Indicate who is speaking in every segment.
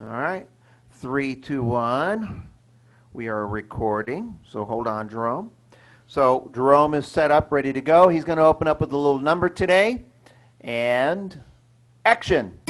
Speaker 1: All right. Three, two, one. We are recording. So hold on, Jerome. So Jerome is set up, ready to go. He's going to open up with a little number today. And action.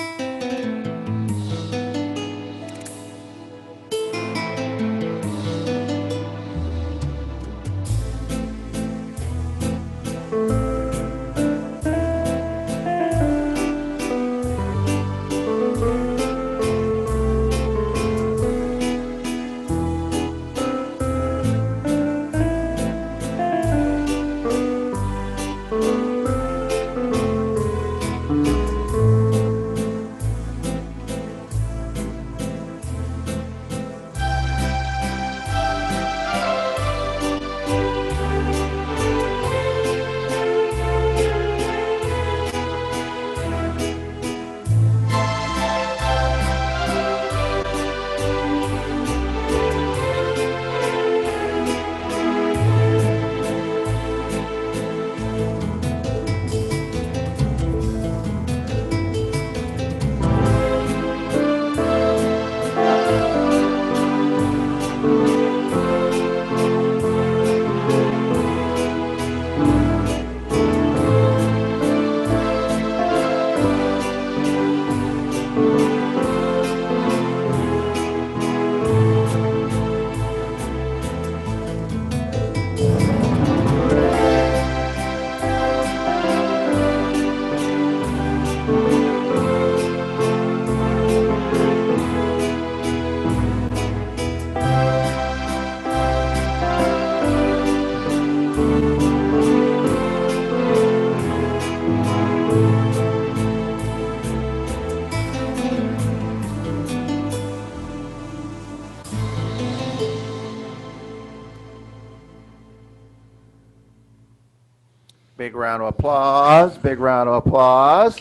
Speaker 1: Big round of applause. Big round of applause.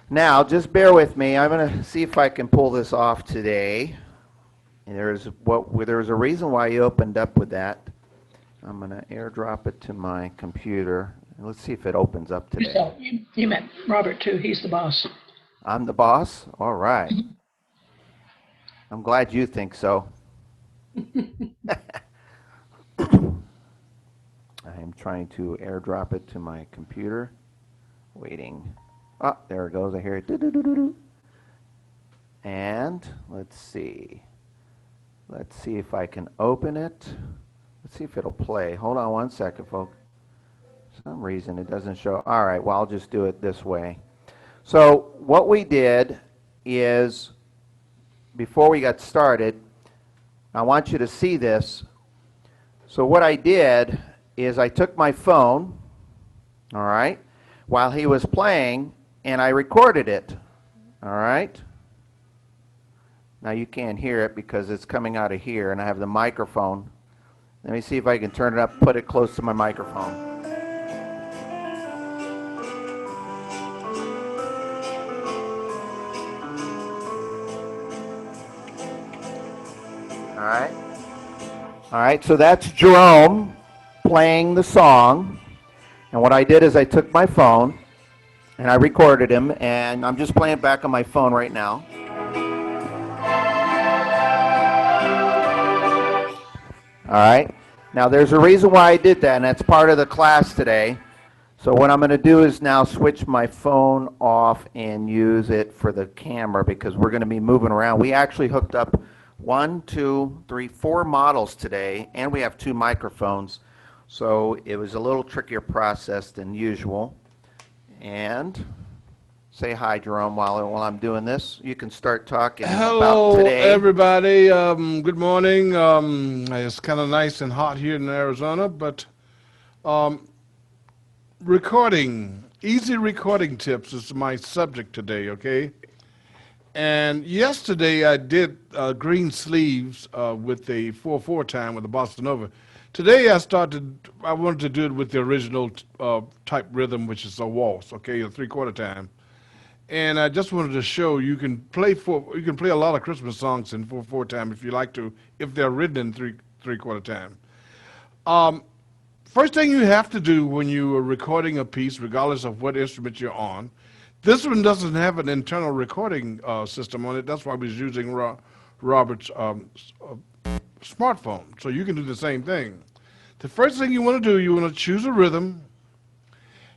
Speaker 1: Now, just bear with me. I'm going to see if I can pull this off today. And there's a reason why you opened up with that. I'm going to airdrop it to my computer. Let's see if it opens up today.
Speaker 2: Yourself. You met Robert too. He's the boss.
Speaker 1: I'm the boss? All right. I'm glad you think so. I'm trying to airdrop it to my computer. Waiting. Oh, there it goes. I hear it. Doo-doo-doo-doo-doo. And let's see. Let's see if I can open it. Let's see if it'll play. Hold on one second, folks. For some reason it doesn't show. All right, well, I'll just do it this way. So what we did is, before we got started, I want you to see this. So what I did is I took my phone, all right, while he was playing, and I recorded it, all right? Now you can't hear it because it's coming out of here, and I have the microphone. Let me see if I can turn it up, put it close to my microphone. All right. All right, so that's Jerome playing the song. And what I did is I took my phone and I recorded him, and I'm just playing it back on my phone right now. All right. Now there's a reason why I did that, and that's part of the class today. So what I'm going to do is now switch my phone off and use it for the camera because we're going to be moving around. We actually hooked up 4 models today, and we have 2 microphones. So it was a little trickier process than usual. And say hi, Jerome, while I'm doing this. You can start talking about
Speaker 3: Hello,
Speaker 1: today.
Speaker 3: everybody. Good morning. It's kind of nice and hot here in Arizona, but um, easy recording tips is my subject today, okay? And yesterday I did green sleeves with the 4/4 time with the bossa nova. Today I wanted to do it with the original type rhythm, which is a waltz, okay, a 3/4 time. And I just wanted to show you can play a lot of Christmas songs in 4/4 time if you like to, if they're written in 3/4 time. Um, First thing you have to do when you are recording a piece, regardless of what instrument you're on, This one doesn't have an internal recording system on it. That's why we was using Robert's smartphone. So you can do the same thing. The first thing you want to do, you want to choose a rhythm.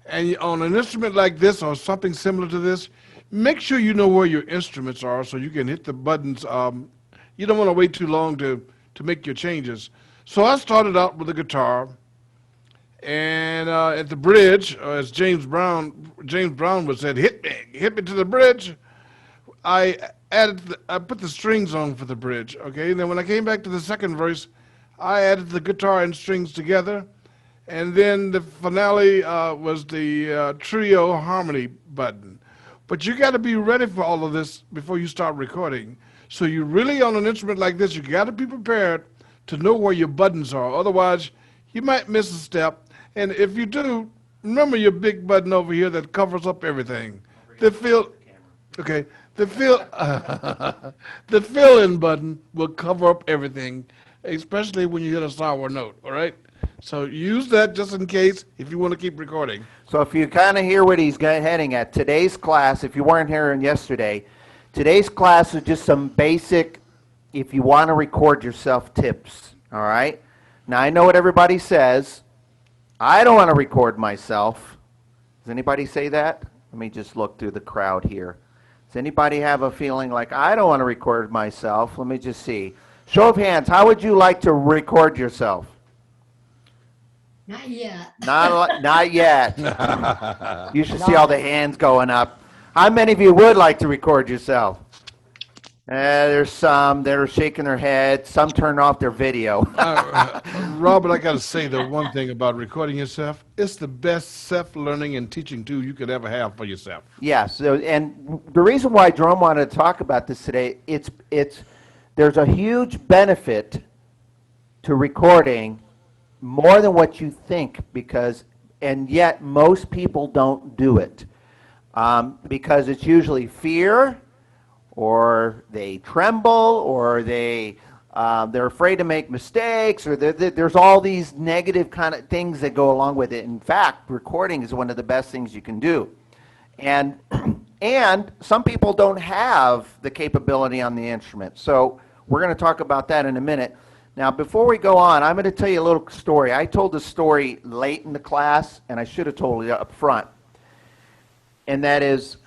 Speaker 3: And on an instrument like this or something similar to this, make sure you know where your instruments are so you can hit the buttons. You don't want to wait too long to make your changes. So I started out with the guitar. And at the bridge, as James Brown would said, hit me to the bridge. I put the strings on for the bridge. Okay, and then when I came back to the second verse, I added the guitar and strings together, and then the finale was the trio harmony button. But you got to be ready for all of this before you start recording. So you really, on an instrument like this, you got to be prepared to know where your buttons are. Otherwise, you might miss a step. And if you do, remember your big button over here that covers up everything. The fill-in button will cover up everything, especially when you hit a sour note, all right? So use that just in case if you want to keep recording.
Speaker 1: So if you kind of hear what he's heading at, today's class, if you weren't here yesterday, today's class is just some basic, if you want to record yourself, tips, all right? Now, I know what everybody says. I don't want to record myself. Does anybody say that? Let me just look through the crowd here. Does anybody have a feeling like, I don't want to record myself? Let me just see. Show of hands, how would you like to record yourself?
Speaker 4: Not yet.
Speaker 1: Not yet. You should see all the hands going up. How many of you would like to record yourself? There's some that are shaking their heads. Some turn off their video.
Speaker 3: Robert, I got to say the one thing about recording yourself, it's the best self-learning and teaching tool you could ever have for yourself.
Speaker 1: Yes, and the reason why Jerome wanted to talk about this today, there's a huge benefit to recording more than what you think, and yet most people don't do it because it's usually fear, or they tremble, or they're afraid to make mistakes, or there's all these negative kind of things that go along with it. In fact, recording is one of the best things you can do. And some people don't have the capability on the instrument. So we're going to talk about that in a minute. Now, before we go on, I'm going to tell you a little story. I told this story late in the class, and I should have told it up front. And that is,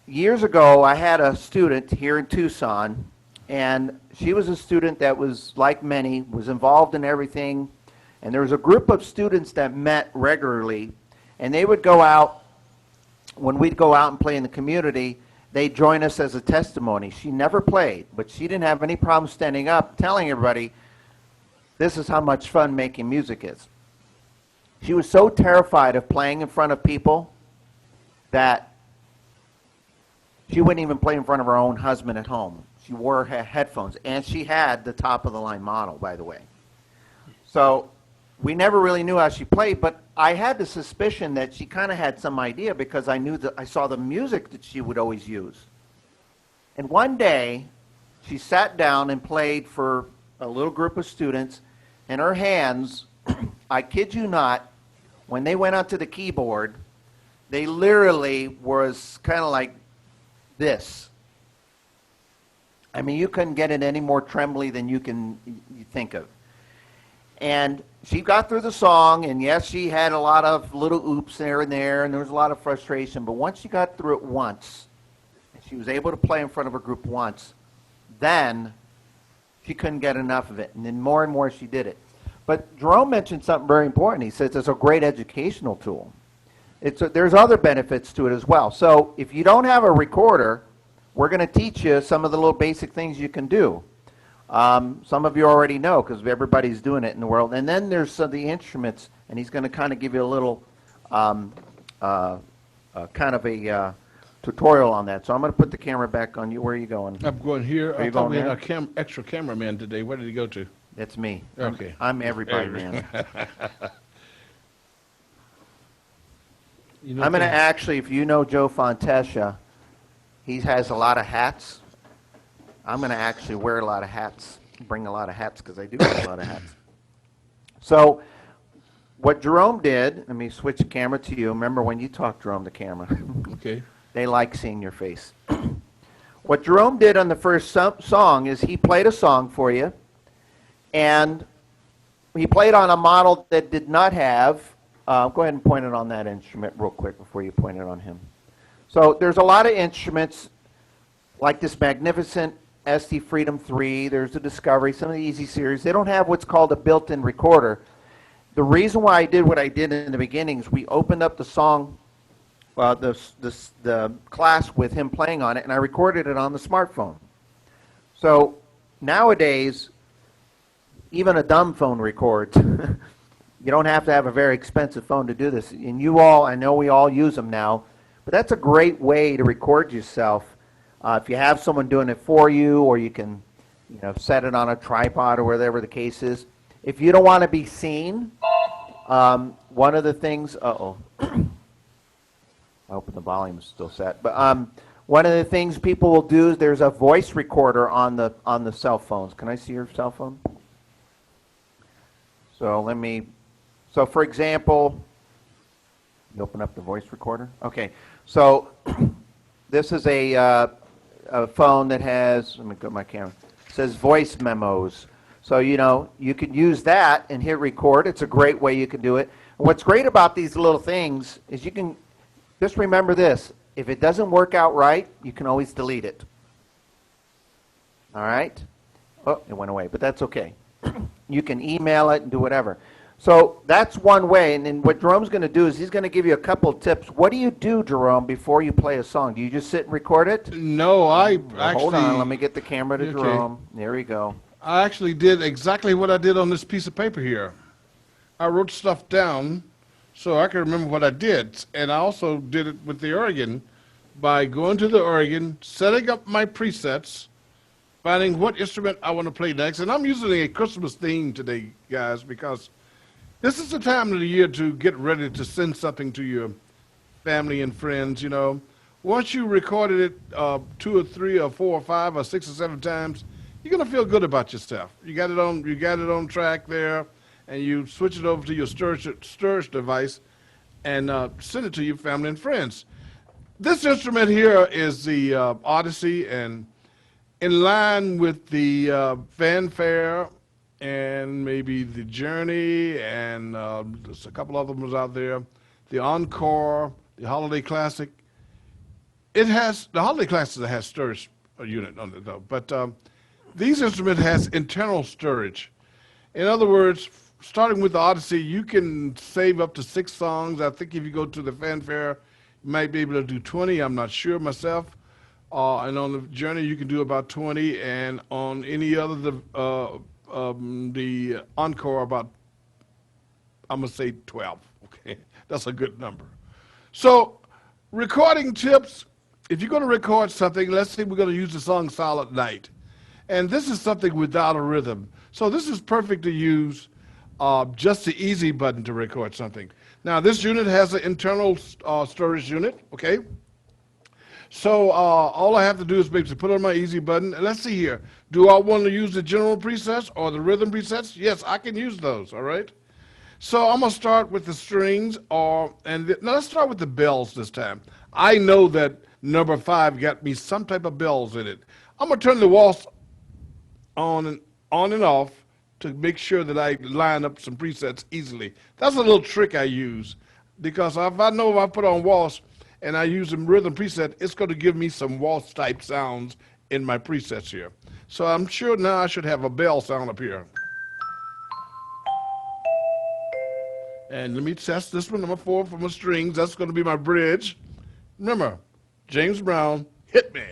Speaker 1: years ago, I had a student here in Tucson, and she was a student that was, like many, was involved in everything. And there was a group of students that met regularly, and they would go out, when we'd go out and play in the community, they'd join us as a testimony. She never played, but she didn't have any problem standing up, telling everybody, this is how much fun making music is. She was so terrified of playing in front of people that she wouldn't even play in front of her own husband at home. She wore her headphones, and she had the top-of-the-line model, by the way. So we never really knew how she played, but I had the suspicion that she kind of had some idea because I saw the music that she would always use. And one day, she sat down and played for a little group of students, and her hands, I kid you not, when they went onto the keyboard, they literally was kind of like this. I mean, you couldn't get it any more trembly than you think of. And she got through the song, and yes, she had a lot of little oops there, and there was a lot of frustration, but once she got through it once, and she was able to play in front of a group once, then she couldn't get enough of it, and then more and more she did it. But Jerome mentioned something very important. He says it's a great educational tool. There's other benefits to it as well. So if you don't have a recorder, we're going to teach you some of the little basic things you can do. Some of you already know because everybody's doing it in the world. And then there's the instruments, and he's going to kind of give you a little kind of a tutorial on that. So I'm going to put the camera back on you. Where are you going?
Speaker 3: I'm going here.
Speaker 1: Are you
Speaker 3: I thought
Speaker 1: going
Speaker 3: we had
Speaker 1: there?
Speaker 3: an extra cameraman today. Where did he go to?
Speaker 1: That's me.
Speaker 3: Okay.
Speaker 1: I'm everybody, man.
Speaker 3: You know,
Speaker 1: I'm going to actually, if you know Joe Fontesha, he has a lot of hats. I'm going to actually wear a lot of hats, bring a lot of hats, because I do have a lot of hats. So what Jerome did, let me switch the camera to you. Remember when you talk, Jerome, the camera.
Speaker 3: Okay.
Speaker 1: They like seeing your face. What Jerome did on the first song is he played a song for you, and he played on a model that did not have, go ahead and point it on that instrument real quick before you point it on him. So there's a lot of instruments like this magnificent ST Freedom 3, there's the Discovery, some of the Easy series. They don't have what's called a built-in recorder. The reason why I did what I did in the beginning is we opened up the song, the class with him playing on it, and I recorded it on the smartphone. So nowadays, even a dumb phone records. You don't have to have a very expensive phone to do this. And you all, I know we all use them now, but that's a great way to record yourself. If you have someone doing it for you, or you can, set it on a tripod or whatever the case is. If you don't want to be seen, one of the things, I hope the volume is still set. But one of the things people will do is there's a voice recorder on the cell phones. Can I see your cell phone? So for example, you open up the voice recorder. Okay, so this is a phone that has, let me go to my camera, it says voice memos. So, you can use that and hit record. It's a great way you can do it. And what's great about these little things is you can, just remember this, if it doesn't work out right, you can always delete it. All right? Oh, it went away, but that's okay. You can email it and do whatever. So that's one way, and then what Jerome's going to do is he's going to give you a couple of tips. What do you do, Jerome, before you play a song? Do you just sit and record it?
Speaker 3: No, I actually...
Speaker 1: Hold on, let me get the camera to
Speaker 3: Okay.
Speaker 1: Jerome. There we go.
Speaker 3: I actually did exactly what I did on this piece of paper here. I wrote stuff down so I can remember what I did. And I also did it with the organ by going to the organ, setting up my presets, finding what instrument I want to play next. And I'm using a Christmas theme today, guys, because this is the time of the year to get ready to send something to your family and friends, Once you recorded it 2 or 3 or 4 or 5 or 6 or 7 times, you're gonna feel good about yourself. You got it on track there, and you switch it over to your storage device, and send it to your family and friends. This instrument here is the Odyssey, and in line with the Fanfare and maybe the Journey, and there's a couple other ones out there, the Encore, the Holiday Classic. The Holiday Classic has storage unit on it though, but these instruments has internal storage. In other words, starting with the Odyssey, you can save up to 6 songs. I think if you go to the Fanfare, you might be able to do 20. I'm not sure myself. And on the Journey, you can do about 20, and on any other, the Encore, about, I'm gonna say 12. Okay, that's a good number. So, recording tips. If you're gonna record something, let's say we're gonna use the song Silent Night. And this is something without a rhythm. So this is perfect to use just the easy button to record something. Now this unit has an internal storage unit, okay? So all I have to do is basically put on my easy button. And let's see here. Do I want to use the general presets or the rhythm presets? Yes, I can use those, all right? So I'm gonna start with the strings, now let's start with the bells this time. I know that number 5 got me some type of bells in it. I'm gonna turn the waltz on and off to make sure that I line up some presets easily. That's a little trick I use, because if I put on waltz and I use a rhythm preset, it's going to give me some waltz type sounds in my presets here. So I'm sure now I should have a bell sound up here. And let me test this one, number 4 for my strings. That's going to be my bridge. Remember, James Brown, hit me.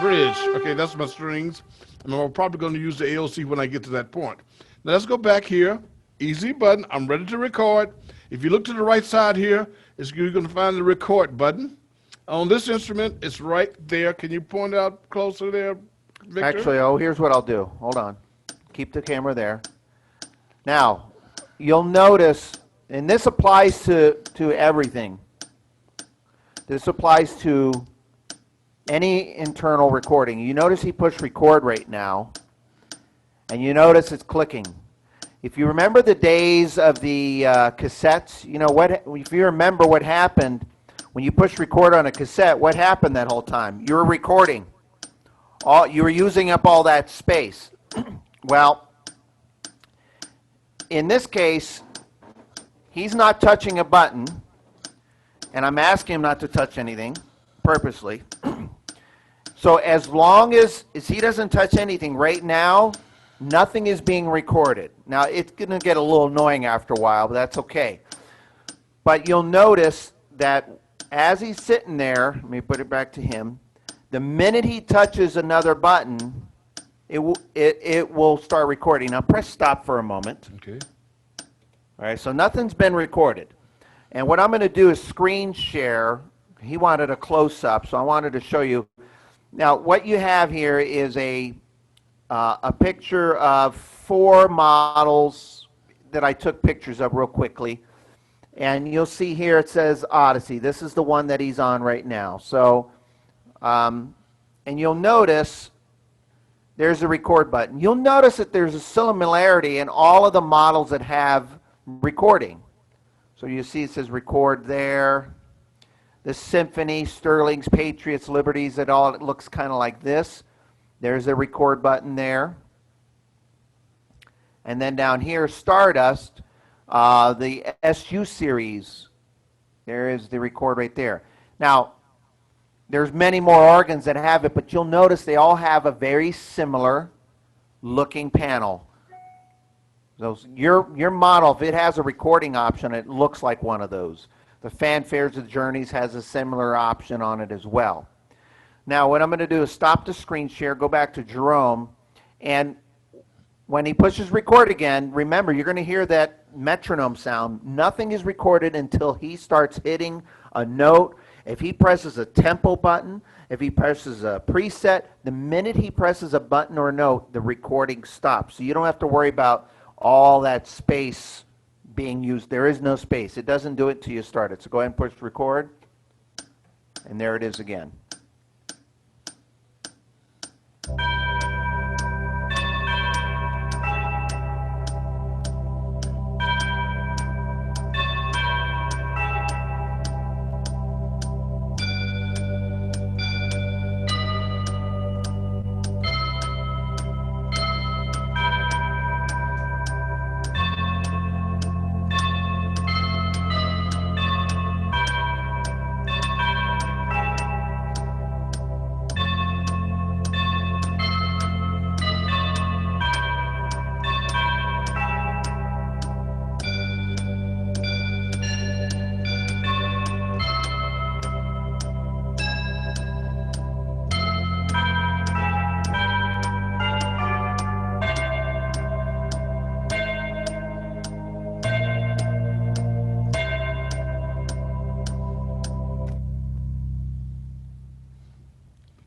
Speaker 3: Bridge. Okay, that's my strings. And I'm probably going to use the AOC when I get to that point. Now let's go back here. Easy button. I'm ready to record. If you look to the right side here, you're going to find the record button. On this instrument, it's right there. Can you point out closer there, Victor?
Speaker 1: Actually, here's what I'll do. Hold on. Keep the camera there. Now, you'll notice, and this applies to everything. This applies to any internal recording. You notice he pushed record right now, and you notice it's clicking. If you remember the days of the cassettes, if you remember what happened, When you push record on a cassette, what happened that whole time? You were recording. You were using up all that space. Well, in this case, he's not touching a button, and I'm asking him not to touch anything purposely. So as long as he doesn't touch anything right now, nothing is being recorded. Now, it's going to get a little annoying after a while, but that's okay. But you'll notice that as he's sitting there, let me put it back to him, the minute he touches another button, it will start recording. Now, press stop for a moment.
Speaker 3: Okay.
Speaker 1: All right, so nothing's been recorded. And what I'm going to do is screen share. He wanted a close-up, so I wanted to show you. Now, what you have here is a picture of 4 models that I took pictures of real quickly. And you'll see here it says Odyssey. This is the one that he's on right now. So, and you'll notice there's a record button. You'll notice that there's a similarity in all of the models that have recording. So you see it says record there. The Symphony, Sterling's, Patriots, Liberties, it looks kind of like this. There's a record button there. And then down here, Stardust, the SU series. There is the record right there. Now, there's many more organs that have it, but you'll notice they all have a very similar looking panel. Your model, if it has a recording option, it looks like one of those. The Fanfares of Journeys has a similar option on it as well. Now, what I'm going to do is stop the screen share, go back to Jerome, and when he pushes record again, remember, you're going to hear that metronome sound. Nothing is recorded until he starts hitting a note. If he presses a tempo button, if he presses a preset, the minute he presses a button or a note, the recording stops. So you don't have to worry about all that space being used. There is no space. It doesn't do it till you start it. So go ahead and push record. And there it is again.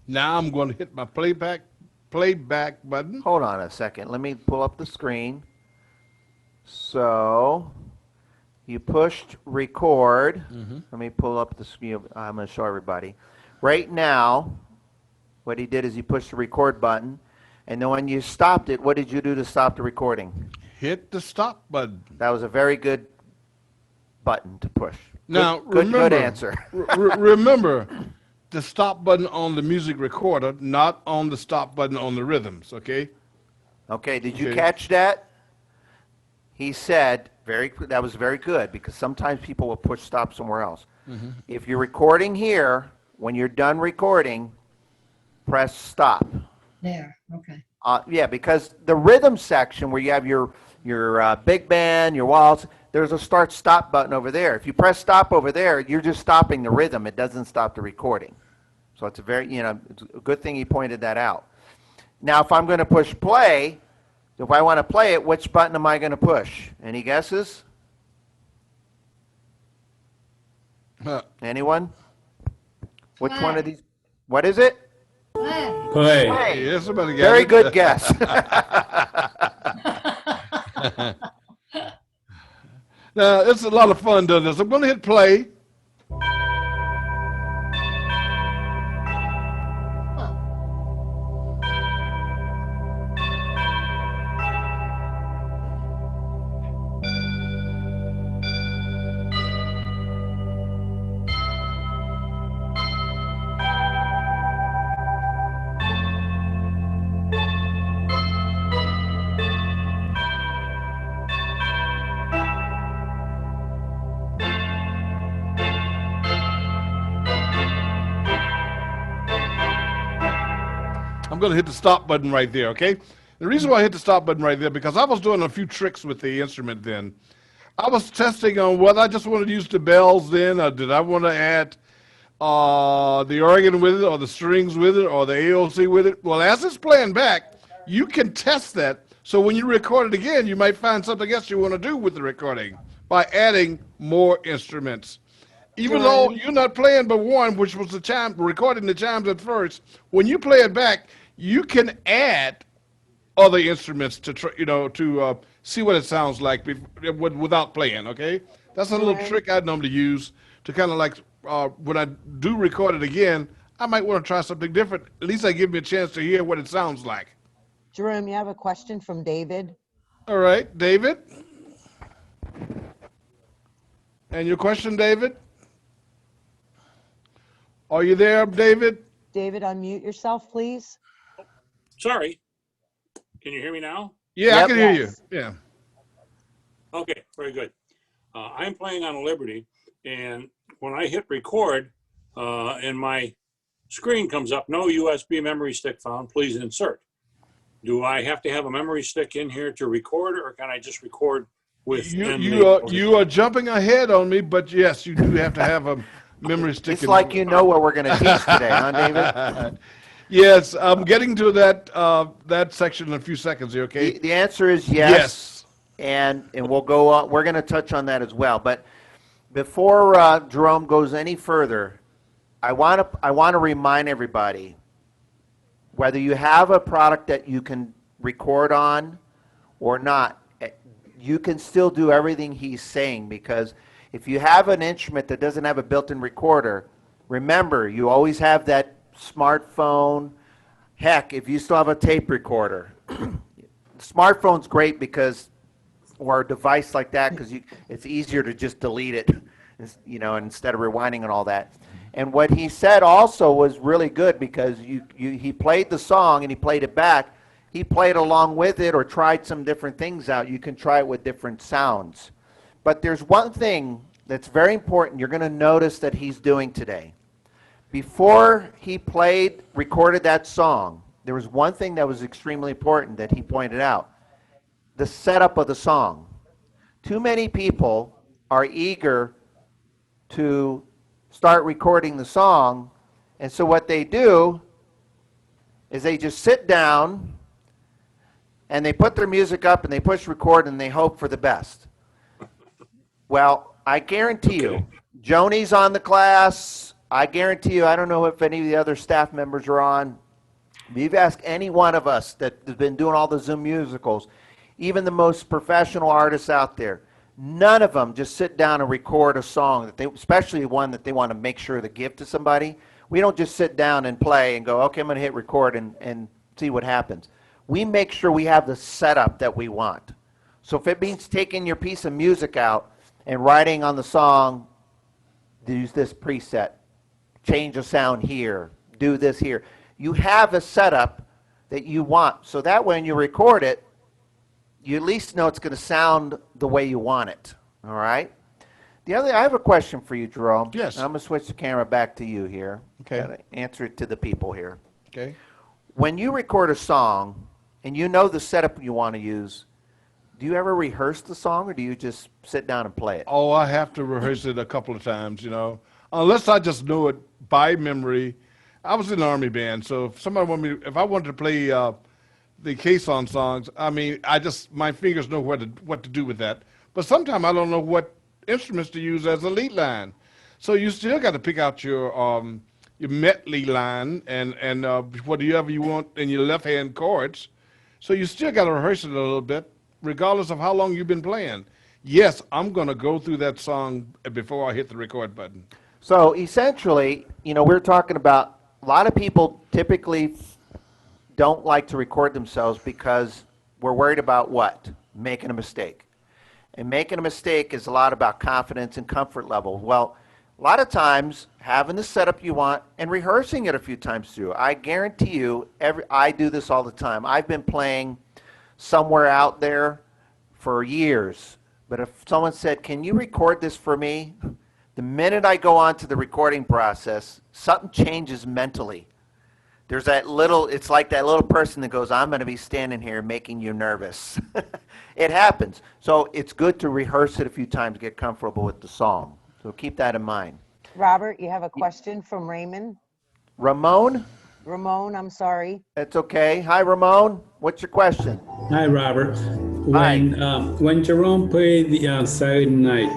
Speaker 3: Now I'm going to hit my playback button.
Speaker 1: Hold on a second. Let me pull up the screen. So you pushed record. Let me pull up the screen. I'm going to show everybody. Right now, what he did is he pushed the record button. And then when you stopped it, what did you do to stop the recording?
Speaker 3: Hit the stop button.
Speaker 1: That was a very good button to push.
Speaker 3: Now,
Speaker 1: good
Speaker 3: remember,
Speaker 1: answer.
Speaker 3: remember the stop button on the music recorder, not on the stop button on the rhythms, okay?
Speaker 1: Okay, did you
Speaker 3: Okay.
Speaker 1: catch that? He said, that was very good, because sometimes people will push stop somewhere else. If you're recording here, when you're done recording, press stop.
Speaker 4: There, okay.
Speaker 1: Yeah, because the rhythm section where you have your big band, your waltz, there's a start-stop button over there. If you press stop over there, you're just stopping the rhythm. It doesn't stop the recording. So it's it's a good thing he pointed that out. Now, if I'm going to push play, if I want to play it, which button am I going to push? Any guesses?
Speaker 3: Huh.
Speaker 1: Anyone? Which
Speaker 4: Play.
Speaker 1: one of these? What is it?
Speaker 4: Play.
Speaker 5: Play.
Speaker 1: Play.
Speaker 3: Yeah, somebody got
Speaker 1: Very
Speaker 3: it.
Speaker 1: good guess.
Speaker 3: Now, it's a lot of fun doing this. I'm going to hit play. going to hit the stop button right there, okay? The reason why I hit the stop button right there, because I was doing a few tricks with the instrument then. I was testing on whether I just wanted to use the bells then, or did I want to add the organ with it, or the strings with it, or the AOC with it. Well, as it's playing back, you can test that. So when you record it again, you might find something else you want to do with the recording by adding more instruments. Even though you're not playing but one, which was the chime, recording the chimes at first, when you play it back, you can add other instruments to see what it sounds like without playing. Okay, that's a little trick I normally use to kind of like when I do record it again, I might want to try something different. At least I give me a chance to hear what it sounds like.
Speaker 5: Jerome, you have a question from David?
Speaker 3: All right, David. And your question, David? Are you there, David?
Speaker 5: David, unmute yourself, please.
Speaker 6: Sorry. Can you hear me now?
Speaker 3: Yeah, I
Speaker 1: Yep.
Speaker 3: can hear
Speaker 5: Yes.
Speaker 3: you. Yeah.
Speaker 6: Okay, very good. I'm playing on a Liberty, and when I hit record, and my screen comes up, no USB memory stick found, please insert. Do I have to have a memory stick in here to record, or can I just record with
Speaker 3: You are jumping ahead on me, but yes, you do have to have a memory stick.
Speaker 1: It's like you know what we're going to teach today, huh, David?
Speaker 3: Yes, I'm getting to that section in a few seconds here, okay?
Speaker 1: The answer is yes. And we'll go on. We're going to touch on that as well. But before Jerome goes any further, I want to remind everybody, whether you have a product that you can record on or not, you can still do everything he's saying, because if you have an instrument that doesn't have a built-in recorder, remember, you always have that smartphone. Heck, if you still have a tape recorder, smartphone's great because, or a device like that, because it's easier to just delete it, instead of rewinding and all that. And what he said also was really good, because he played the song and he played it back. He played along with it or tried some different things out. You can try it with different sounds. But there's one thing that's very important you're going to notice that he's doing today. Before he recorded that song, there was one thing that was extremely important that he pointed out: the setup of the song. Too many people are eager to start recording the song, and so what they do is they just sit down and they put their music up and they push record and they hope for the best. Well, I guarantee you, Joni's on the class. I guarantee you, I don't know if any of the other staff members are on. If you've asked any one of us that has been doing all the Zoom musicals, even the most professional artists out there, none of them just sit down and record a song, especially one that they want to make sure to give to somebody. We don't just sit down and play and go, okay, I'm going to hit record and see what happens. We make sure we have the setup that we want. So if it means taking your piece of music out and writing on the song, use this preset, change the sound here, do this here. You have a setup that you want. So that when you record it, you at least know it's going to sound the way you want it. All right? I have a question for you, Jerome.
Speaker 3: Yes.
Speaker 1: I'm going to switch the camera back to you here.
Speaker 3: Okay.
Speaker 1: Gotta answer it to the people here.
Speaker 3: Okay.
Speaker 1: When you record a song and you know the setup you want to use, do you ever rehearse the song, or do you just sit down and play it?
Speaker 3: Oh, I have to rehearse it a couple of times, unless I just know it by memory. I was in the Army band, so if I wanted to play the caisson songs, my fingers know what to do with that. But sometimes I don't know what instruments to use as a lead line. So you still got to pick out your Met lead line and whatever you want in your left hand chords. So you still got to rehearse it a little bit, regardless of how long you've been playing. Yes, I'm going to go through that song before I hit the record button.
Speaker 1: So essentially, we're talking about a lot of people typically don't like to record themselves because we're worried about what? Making a mistake. And making a mistake is a lot about confidence and comfort level. Well, a lot of times, having the setup you want and rehearsing it a few times through. I guarantee you, I do this all the time. I've been playing somewhere out there for years. But if someone said, can you record this for me? The minute I go on to the recording process, something changes mentally. There's that little, it's like that little person that goes, I'm going to be standing here making you nervous. It happens. So it's good to rehearse it a few times, get comfortable with the song. So keep that in mind.
Speaker 5: Robert, you have a question from Raymond?
Speaker 1: Ramon,
Speaker 5: Ramon, I'm sorry.
Speaker 1: that's okay. Hi, Ramon. What's your question?
Speaker 7: Hi, Robert.
Speaker 1: Hi.
Speaker 7: When Jerome played the Saturday Night,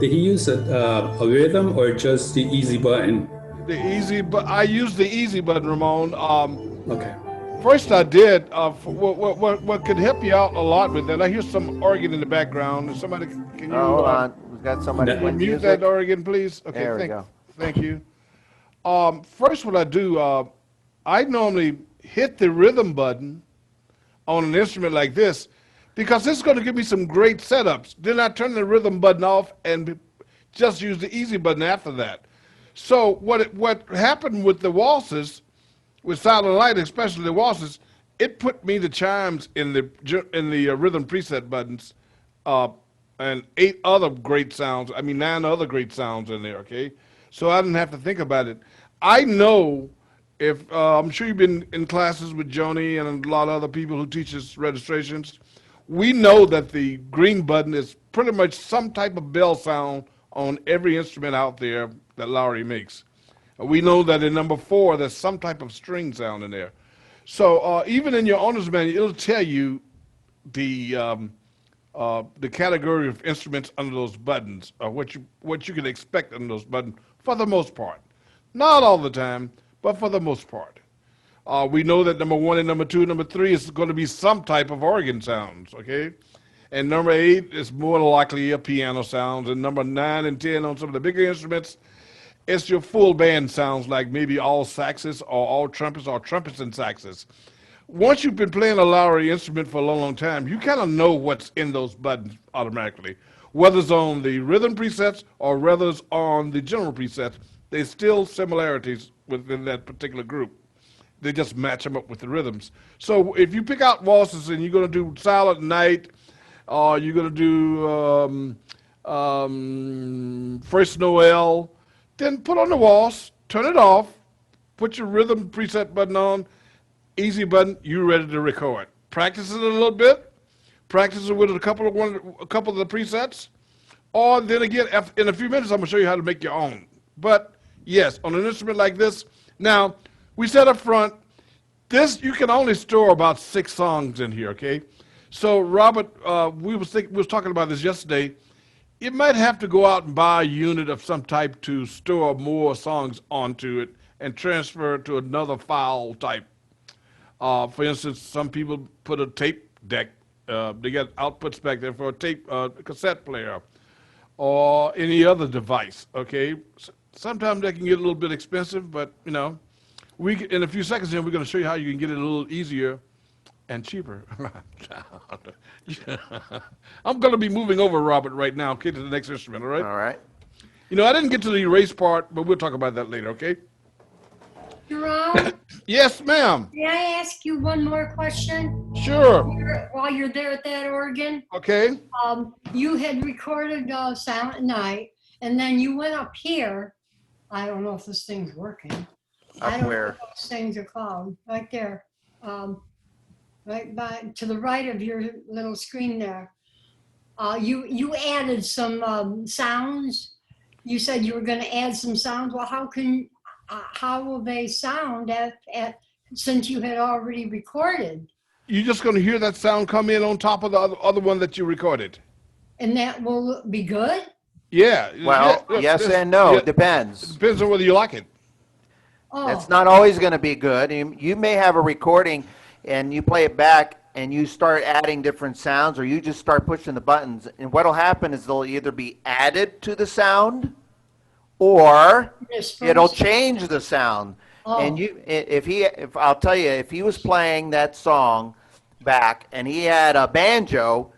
Speaker 7: did he use a rhythm or just the easy button?
Speaker 3: I used the easy button, Ramon.
Speaker 7: Okay.
Speaker 3: First I did, what could help you out a lot with that, I hear some organ in the background. Somebody, can you
Speaker 1: Hold on. We've got somebody
Speaker 7: That-
Speaker 1: with
Speaker 3: mute
Speaker 1: music.
Speaker 3: that organ, please? Okay,
Speaker 1: There we go.
Speaker 3: Thank you. First what I do, I normally hit the rhythm button on an instrument like this because this is going to give me some great setups. Then I turn the rhythm button off and just use the easy button after that. So what happened with the waltzes, with Silent Night, especially the waltzes, it put me the chimes in the rhythm preset buttons, and 9 other great sounds in there. Okay, so I didn't have to think about it. I know if I'm sure you've been in classes with Joni and a lot of other people who teach us registrations. We know that the green button is pretty much some type of bell sound on every instrument out there that Lowry makes. We know that in number 4, there's some type of string sound in there. So even in your owner's manual, it'll tell you the category of instruments under those buttons, or what you can expect under those buttons for the most part. Not all the time, but for the most part. We know that number 1 and number 2, number 3 is going to be some type of organ sounds, okay? And number 8 is more likely a piano sounds, and number 9 and 10 on some of the bigger instruments, it's your full band sounds, like maybe all saxes or all trumpets or trumpets and saxes. Once you've been playing a Lowry instrument for a long, long time, you kind of know what's in those buttons automatically. Whether it's on the rhythm presets or whether it's on the general presets, there's still similarities within that particular group. They just match them up with the rhythms. So if you pick out waltzes and you're going to do Silent Night, or you're going to do First Noel, then put on the waltz, turn it off, put your rhythm preset button on, easy button, you're ready to record. Practice it a little bit, practice it with a couple of the presets, or then again, in a few minutes, I'm going to show you how to make your own. But yes, on an instrument like this, now, we said up front, this, you can only store about 6 songs in here, okay? So Robert, we was talking about this yesterday. You might have to go out and buy a unit of some type to store more songs onto it and transfer it to another file type. For instance, some people put a tape deck. They got outputs back there for a tape cassette player or any other device, okay? Sometimes they can get a little bit expensive, but, you know, in a few seconds here, we're going to show you how you can get it a little easier and cheaper. I'm going to be moving over, Robert, right now, okay, to the next instrument, all right?
Speaker 1: All right.
Speaker 3: You know, I didn't get to the erase part, but we'll talk about that later, okay?
Speaker 4: Jerome,
Speaker 3: Yes, ma'am.
Speaker 4: may I ask you one more question?
Speaker 3: Sure.
Speaker 4: While you're there at that organ,
Speaker 3: Okay.
Speaker 4: you had recorded Silent Night, and then you went up here. I don't know if this thing's working. I don't know
Speaker 1: where?
Speaker 4: what those things are called, right there. Right to the right of your little screen there. You added some sounds. You said you were going to add some sounds. Well, how will they sound since you had already recorded?
Speaker 3: You're just going to hear that sound come in on top of the other one that you recorded.
Speaker 4: And that will be good?
Speaker 3: Yeah.
Speaker 1: Well, yes and no. It depends.
Speaker 3: Depends on whether you like it.
Speaker 4: Oh,
Speaker 1: It's not always going to be good. You may have a recording and you play it back and you start adding different sounds, or you just start pushing the buttons, and what'll happen is they'll either be added to the sound or
Speaker 4: this
Speaker 1: it'll
Speaker 4: first-
Speaker 1: change the sound.
Speaker 4: Oh.
Speaker 1: And if I'll tell you, if he was playing that song back and he had a banjo,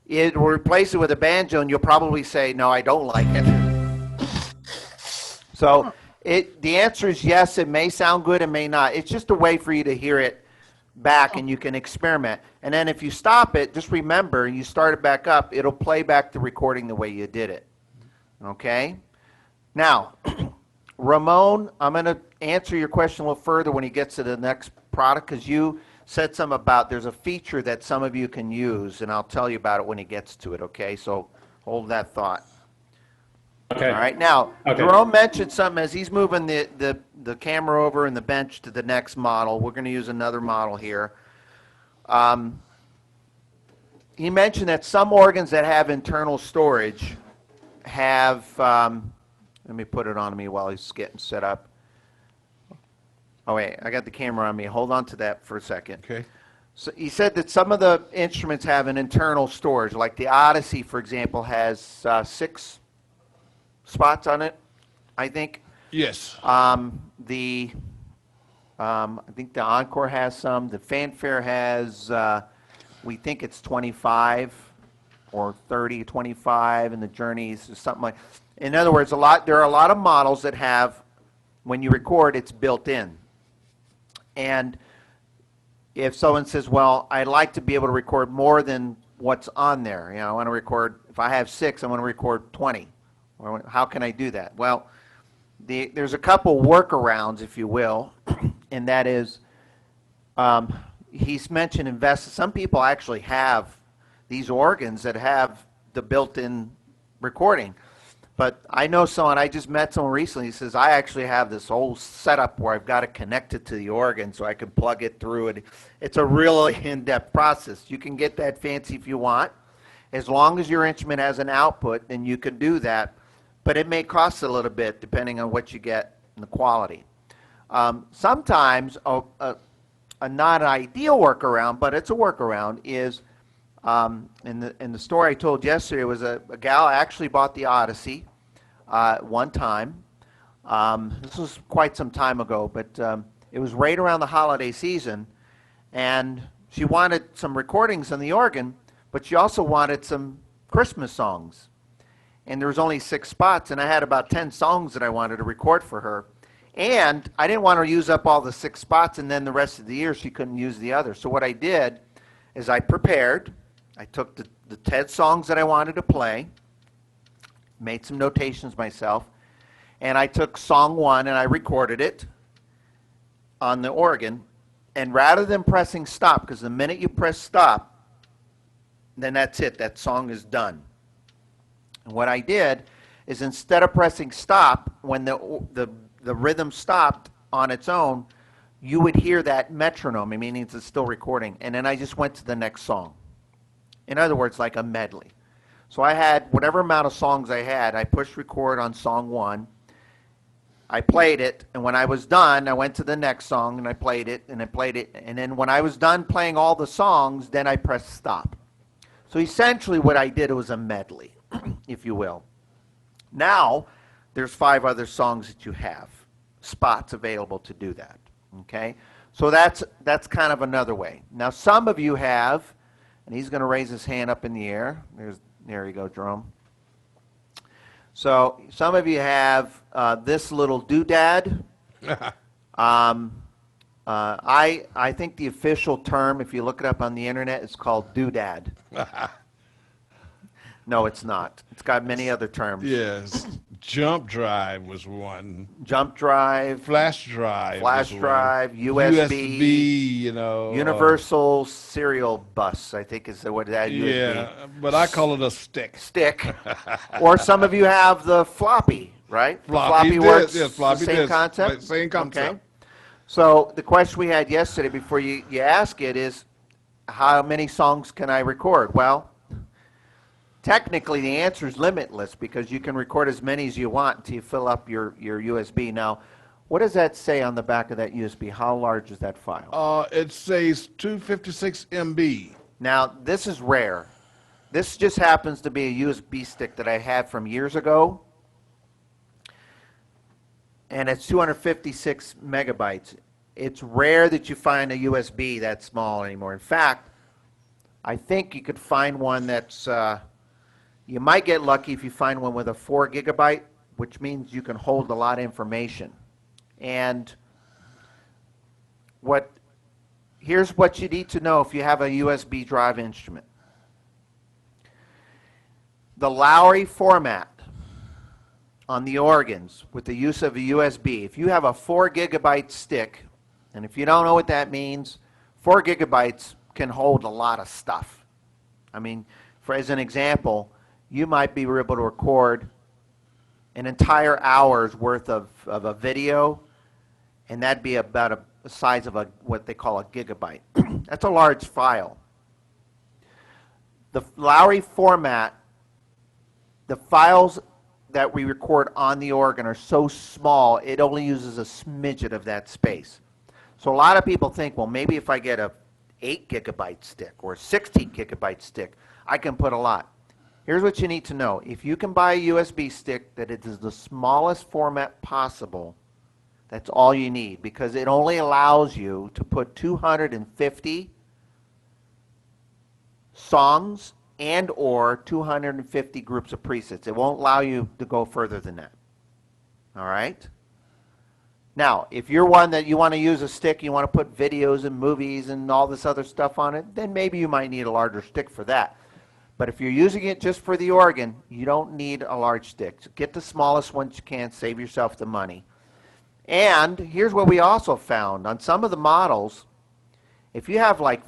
Speaker 1: it will replace it with a banjo, and you'll probably say, no, I don't like it. So the answer is yes, it may sound good, it may not. It's just a way for you to hear it back and you can experiment. And then if you stop it, just remember, you start it back up, it'll play back the recording the way you did it. Okay? Now, Ramon, I'm going to answer your question a little further when he gets to the next product, because you said something about there's a feature that some of you can use, and I'll tell you about it when he gets to it, okay? So hold that thought.
Speaker 7: Okay.
Speaker 1: All right, now,
Speaker 7: Okay.
Speaker 1: Jerome mentioned something as he's moving the camera over and the bench to the next model. We're going to use another model here. He mentioned that some organs that have internal storage have, let me put it on me while he's getting set up. Oh, wait, I got the camera on me. Hold on to that for a second.
Speaker 3: Okay.
Speaker 1: So he said that some of the instruments have an internal storage, like the Odyssey, for example, has 6 spots on it, I think.
Speaker 3: Yes.
Speaker 1: I think the Encore has some. The Fanfare has, we think it's 25 or 30, 25, and the Journeys is something like. In other words, there are a lot of models that have, when you record, it's built in. And if someone says, well, I'd like to be able to record more than what's on there, you know, I want to record, if I have 6, I want to record 20. Or how can I do that? Well, there's a couple workarounds, if you will, and that is, he's mentioned some people actually have these organs that have the built-in recording. But I know someone, I just met someone recently, he says, I actually have this whole setup where I've got to connect it to the organ so I can plug it through it. It's a really in-depth process. You can get that fancy if you want. As long as your instrument has an output, then you can do that. But it may cost a little bit depending on what you get and the quality. Sometimes a not ideal workaround, but it's a workaround, is in the story I told yesterday was a gal actually bought the Odyssey one time. This was quite some time ago, but it was right around the holiday season, and she wanted some recordings on the organ, but she also wanted some Christmas songs. And there was only 6 spots, and I had about 10 songs that I wanted to record for her. And I didn't want her to use up all the 6 spots, and then the rest of the year she couldn't use the others. So what I did is I prepared. I took the 10 songs that I wanted to play, made some notations myself, and I took song 1 and I recorded it on the organ. And rather than pressing stop, because the minute you press stop, then that's it. That song is done. And what I did is instead of pressing stop, when the rhythm stopped on its own, you would hear that metronome, meaning it's still recording. And then I just went to the next song. In other words, like a medley. So I had whatever amount of songs I had, I pushed record on song 1. I played it, and when I was done, I went to the next song, and I played it, and I played it. And then when I was done playing all the songs, then I pressed stop. So essentially what I did was a medley, if you will. Now, there's 5 other songs that you have, spots available to do that, okay? So that's kind of another way. Now, some of you have, and he's going to raise his hand up in the air. There you go, Jerome. So some of you have this little doodad. I think the official term, if you look it up on the internet, is called doodad. No, it's not. It's got many other terms.
Speaker 3: Yes. Jump drive was one.
Speaker 1: Jump drive,
Speaker 3: Flash drive.
Speaker 1: flash
Speaker 3: was one.
Speaker 1: drive, USB,
Speaker 3: you know.
Speaker 1: universal serial bus, I think is what that USB.
Speaker 3: Yeah, but I call it a stick.
Speaker 1: Stick. Or some of you have the floppy, right? The
Speaker 3: Floppy disk,
Speaker 1: works,
Speaker 3: yes, floppy
Speaker 1: same
Speaker 3: disk,
Speaker 1: concept?
Speaker 3: right, same concept.
Speaker 1: Okay. So the question we had yesterday before you ask it is, how many songs can I record? Well, technically the answer is limitless because you can record as many as you want until you fill up your USB. Now, what does that say on the back of that USB? How large is that file?
Speaker 3: It says 256 MB.
Speaker 1: Now, this is rare. This just happens to be a USB stick that I had from years ago. And it's 256 megabytes. It's rare that you find a USB that small anymore. In fact, I think you could find one that's, you might get lucky if you find one with a 4 gigabyte, which means you can hold a lot of information. And here's what you need to know if you have a USB drive instrument. The Lowry format on the organs with the use of a USB. If you have a 4 gigabyte stick, and if you don't know what that means, 4 gigabytes can hold a lot of stuff. I mean, for as an example, you might be able to record an entire hour's worth of a video, and that'd be about the size of what they call a gigabyte. That's a large file. The Lowry format, the files that we record on the organ are so small, it only uses a smidget of that space. So a lot of people think, well, maybe if I get a 8 gigabyte stick or a 16 gigabyte stick, I can put a lot. Here's what you need to know. If you can buy a USB stick that it is the smallest format possible, that's all you need, because it only allows you to put 250 songs and or 250 groups of presets. It won't allow you to go further than that. All right? Now, if you're one that you want to use a stick, you want to put videos and movies and all this other stuff on it, then maybe you might need a larger stick for that. But if you're using it just for the organ, you don't need a large stick. So get the smallest ones you can, save yourself the money. And here's what we also found. On some of the models, if you have like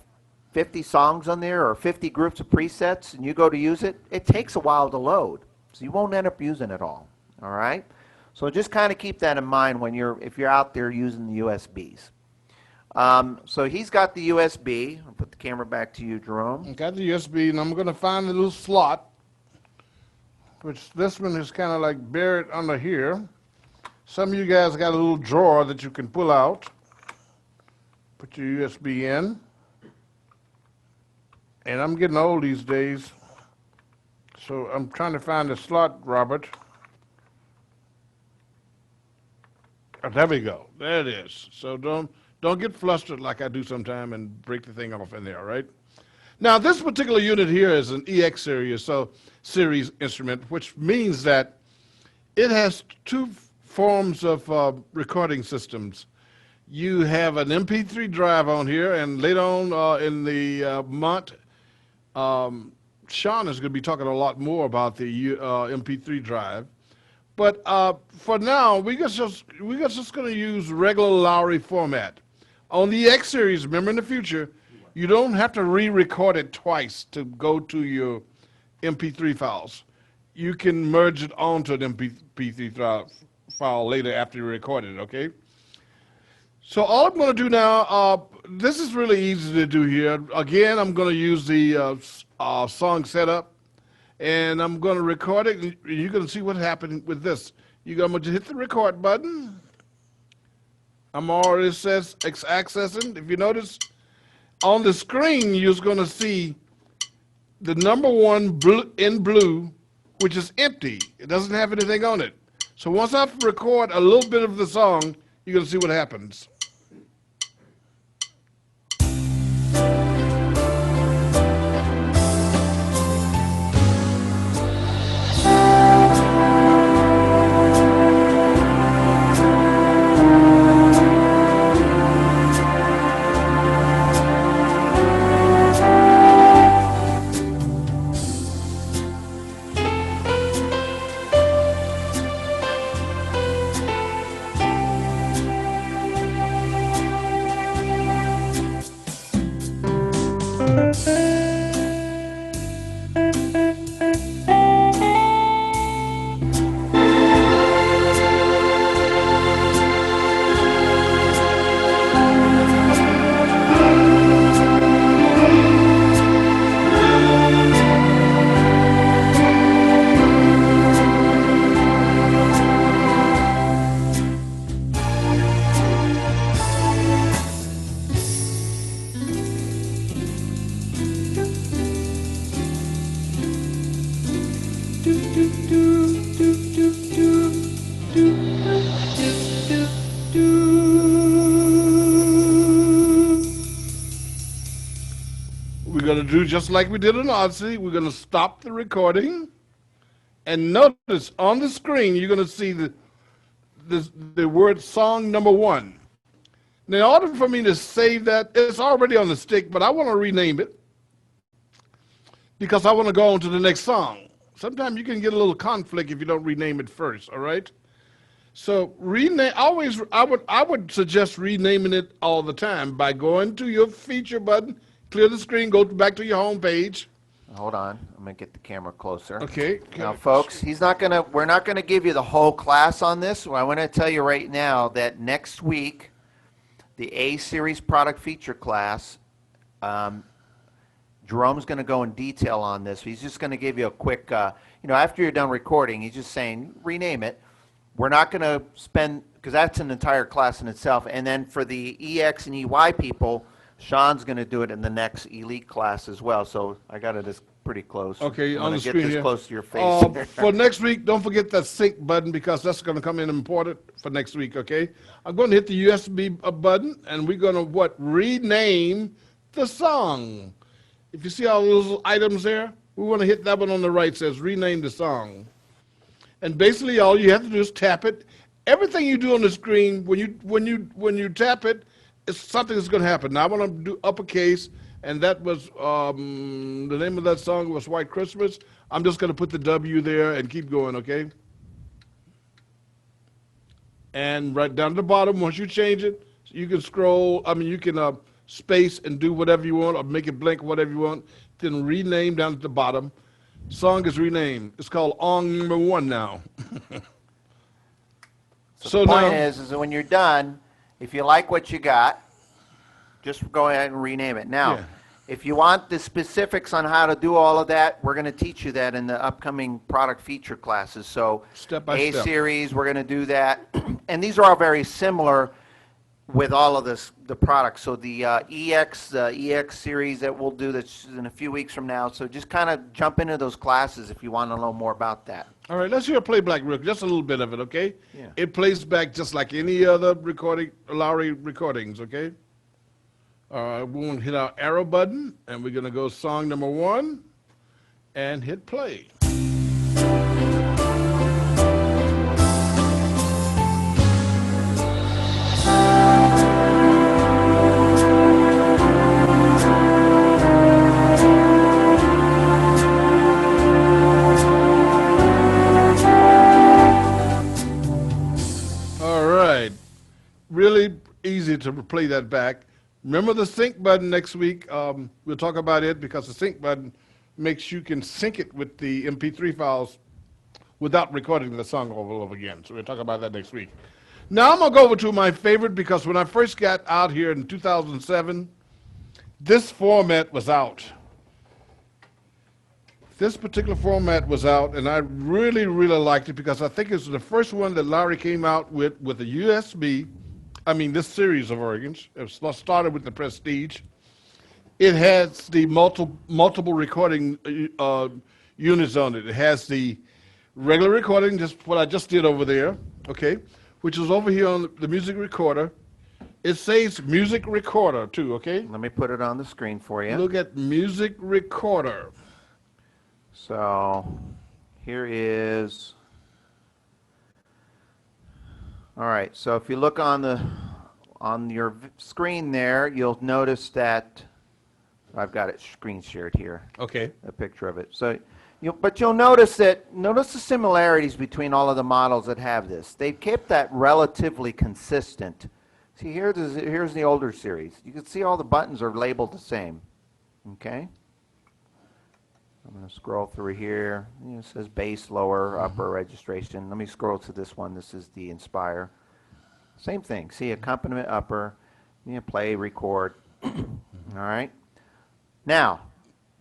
Speaker 1: 50 songs on there or 50 groups of presets and you go to use it, it takes a while to load. So you won't end up using it all. All right? So just kind of keep that in mind when if you're out there using the USBs. So he's got the USB. I'll put the camera back to you, Jerome.
Speaker 3: Got the USB, and I'm going to find the little slot, which this one is kind of like buried under here. Some of you guys got a little drawer that you can pull out. Put your USB in. And I'm getting old these days, so I'm trying to find the slot, Robert. Oh, there we go. There it is. So don't get flustered like I do sometime and break the thing off in there, right? Now, this particular unit here is an EX series instrument, which means that it has two forms of recording systems. You have an MP3 drive on here, and later on in the month, Sean is going to be talking a lot more about the MP3 drive. But for now, we're just going to use regular Lowry format. On the X series, remember in the future, you don't have to re-record it twice to go to your MP3 files. You can merge it onto an MP3 file later after you record it, okay? So all I'm going to do now, this is really easy to do here. Again, I'm going to use the song setup, and I'm going to record it. And you're going to see what happened with this. You're going to hit the record button. I'm already says accessing. If you notice, on the screen, you're going to see the number one in blue, which is empty. It doesn't have anything on it. So once I record a little bit of the song, you're going to see what happens. We're going to do just like we did in Odyssey. We're going to stop the recording. And notice on the screen, you're going to see the word song number 1. Now, in order for me to save that, it's already on the stick, but I want to rename it because I want to go on to the next song. Sometimes you can get a little conflict if you don't rename it first, all right? So rename, I would suggest renaming it all the time by going to your feature button, clear the screen, go back to your home page.
Speaker 1: Hold on, I'm gonna get the camera closer.
Speaker 3: Okay.
Speaker 1: Now, folks, we're not gonna give you the whole class on this. Well, I want to tell you right now that next week, the A-Series product feature class, Jerome's gonna go in detail on this. He's just gonna give you a quick, after you're done recording, he's just saying, rename it. We're not gonna spend, because that's an entire class in itself. And then for the EX and EY people, Sean's going to do it in the next Elite class as well. So I got it as pretty close.
Speaker 3: Okay,
Speaker 1: I'm
Speaker 3: on
Speaker 1: gonna
Speaker 3: the
Speaker 1: get
Speaker 3: screen
Speaker 1: this
Speaker 3: here.
Speaker 1: close to your face.
Speaker 3: For next week, don't forget that sync button because that's going to come in important for next week, okay? I'm going to hit the USB button, and we're going to, rename the song. If you see all those items there, we want to hit that one on the right, says rename the song. And basically, all you have to do is tap it. Everything you do on the screen, when you tap it, it's something that's going to happen. Now I want to do uppercase, and that was the name of that song was White Christmas. I'm just going to put the W there and keep going, okay? And right down to the bottom, once you change it, you can scroll. You can space and do whatever you want, or make it blank, whatever you want. Then rename down at the bottom. Song is renamed. It's called On Number One now.
Speaker 1: So the point
Speaker 3: now,
Speaker 1: is that when you're done, if you like what you got, just go ahead and rename it. Now,
Speaker 3: Yeah.
Speaker 1: if you want the specifics on how to do all of that, we're going to teach you that in the upcoming product feature classes. So
Speaker 3: Step by step.
Speaker 1: A-Series, we're going to do that. And these are all very similar with all of the products. So the EX series that we'll do this in a few weeks from now. So just kind of jump into those classes if you want to know more about that.
Speaker 3: all right, let's hear a playback real quick, just a little bit of it, okay?
Speaker 1: Yeah.
Speaker 3: It plays back just like any other Lowry recordings, okay? We're going to hit our arrow button, and we're going to go song number 1 and hit play. All right, really easy to play that back. Remember the sync button next week. We'll talk about it because the sync button makes you can sync it with the MP3 files without recording the song all over again. So we'll talk about that next week. Now I'm gonna go over to my favorite because when I first got out here in 2007, this format was out. This particular format was out, and I really, really liked it because I think it's the first one that Lowry came out with a USB. This series of organs. It started with the Prestige. It has the multiple recording units on it. It has the regular recording, just what I just did over there, okay, which is over here on the music recorder. It says music recorder too, okay?
Speaker 1: Let me put it on the screen for you.
Speaker 3: Look at music recorder.
Speaker 1: So here is, all right, so if you look on your screen there, you'll notice that I've got it screen shared here,
Speaker 3: Okay.
Speaker 1: a picture of it. So but you'll notice the similarities between all of the models that have this. They've kept that relatively consistent. See, here's the older series. You can see all the buttons are labeled the same, okay? I'm going to scroll through here. It says bass, lower, upper registration. Let me scroll to this one. This is the Inspire. Same thing. See, accompaniment upper. Play, record. All right. Now,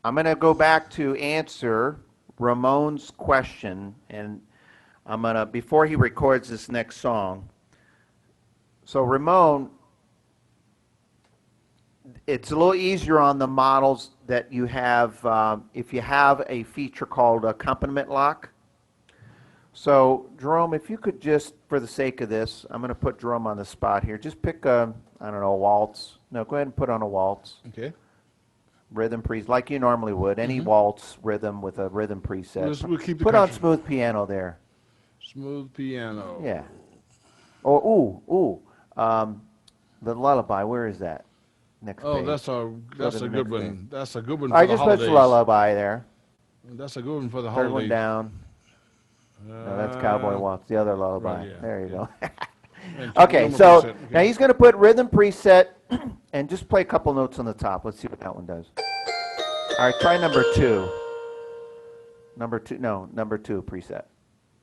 Speaker 1: I'm going to go back to answer Ramon's question, and I'm going to, before he records this next song. So Ramon, it's a little easier on the models that you have, if you have a feature called accompaniment lock. So Jerome, if you could just, for the sake of this, I'm going to put Jerome on the spot here. Just pick a, I don't know, a waltz. No, go ahead and put on a waltz.
Speaker 3: Okay.
Speaker 1: Rhythm preset, like you normally would. Any waltz rhythm with a rhythm preset.
Speaker 3: We'll keep the
Speaker 1: Put on
Speaker 3: country.
Speaker 1: smooth piano there.
Speaker 3: Smooth piano.
Speaker 1: Yeah. Or, the lullaby, where is that? Next
Speaker 3: Oh,
Speaker 1: page.
Speaker 3: that's
Speaker 1: to
Speaker 3: a
Speaker 1: the
Speaker 3: good
Speaker 1: next
Speaker 3: one.
Speaker 1: thing.
Speaker 3: That's a good one
Speaker 1: I
Speaker 3: for the
Speaker 1: just put
Speaker 3: holidays.
Speaker 1: lullaby there.
Speaker 3: That's a good one for the
Speaker 1: Third one
Speaker 3: holidays.
Speaker 1: down. No, that's Cowboy Waltz, the other lullaby.
Speaker 3: right, yeah,
Speaker 1: There you go.
Speaker 3: And
Speaker 1: Okay,
Speaker 3: number
Speaker 1: so
Speaker 3: preset,
Speaker 1: now he's going to put rhythm preset and just play a couple notes on the top. Let's see what that one does. All right, try number 2. Number 2, no, number 2 preset.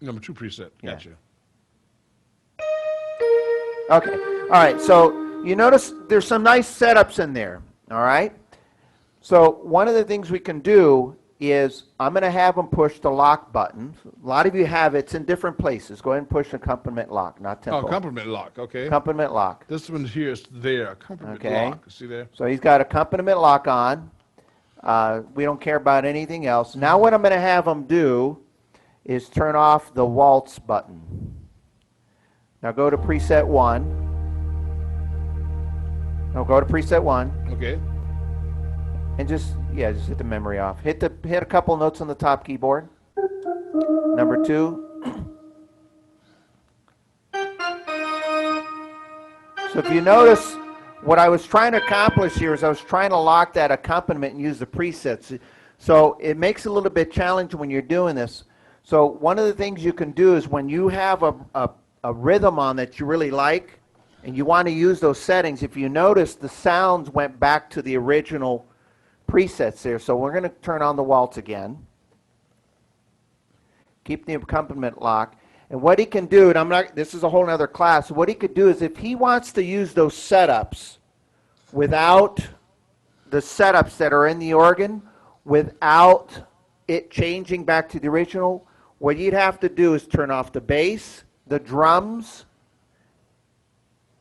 Speaker 3: Number 2 preset.
Speaker 1: Yeah.
Speaker 3: Gotcha.
Speaker 1: Okay, all right, so you notice there's some nice setups in there, all right? So one of the things we can do is I'm going to have them push the lock button. A lot of you have it. It's in different places. Go ahead and push accompaniment lock, not tempo.
Speaker 3: Oh, accompaniment lock. Okay.
Speaker 1: Accompaniment lock.
Speaker 3: This one here is there. Accompaniment
Speaker 1: Okay.
Speaker 3: lock. See there?
Speaker 1: So he's got accompaniment lock on. We don't care about anything else. Now what I'm going to have him do is turn off the waltz button. Now go to preset 1. No, go to preset 1
Speaker 3: Okay.
Speaker 1: and just hit the memory off. Hit a couple notes on the top keyboard. Number 2. So if you notice, what I was trying to accomplish here is I was trying to lock that accompaniment and use the presets. So it makes it a little bit challenging when you're doing this. So one of the things you can do is when you have a rhythm on that you really like and you want to use those settings, if you notice the sounds went back to the original presets there. So we're going to turn on the waltz again. Keep the accompaniment lock. And what he can do, and this is a whole other class, what he could do is if he wants to use those setups without the setups that are in the organ, without it changing back to the original, what you'd have to do is turn off the bass, the drums,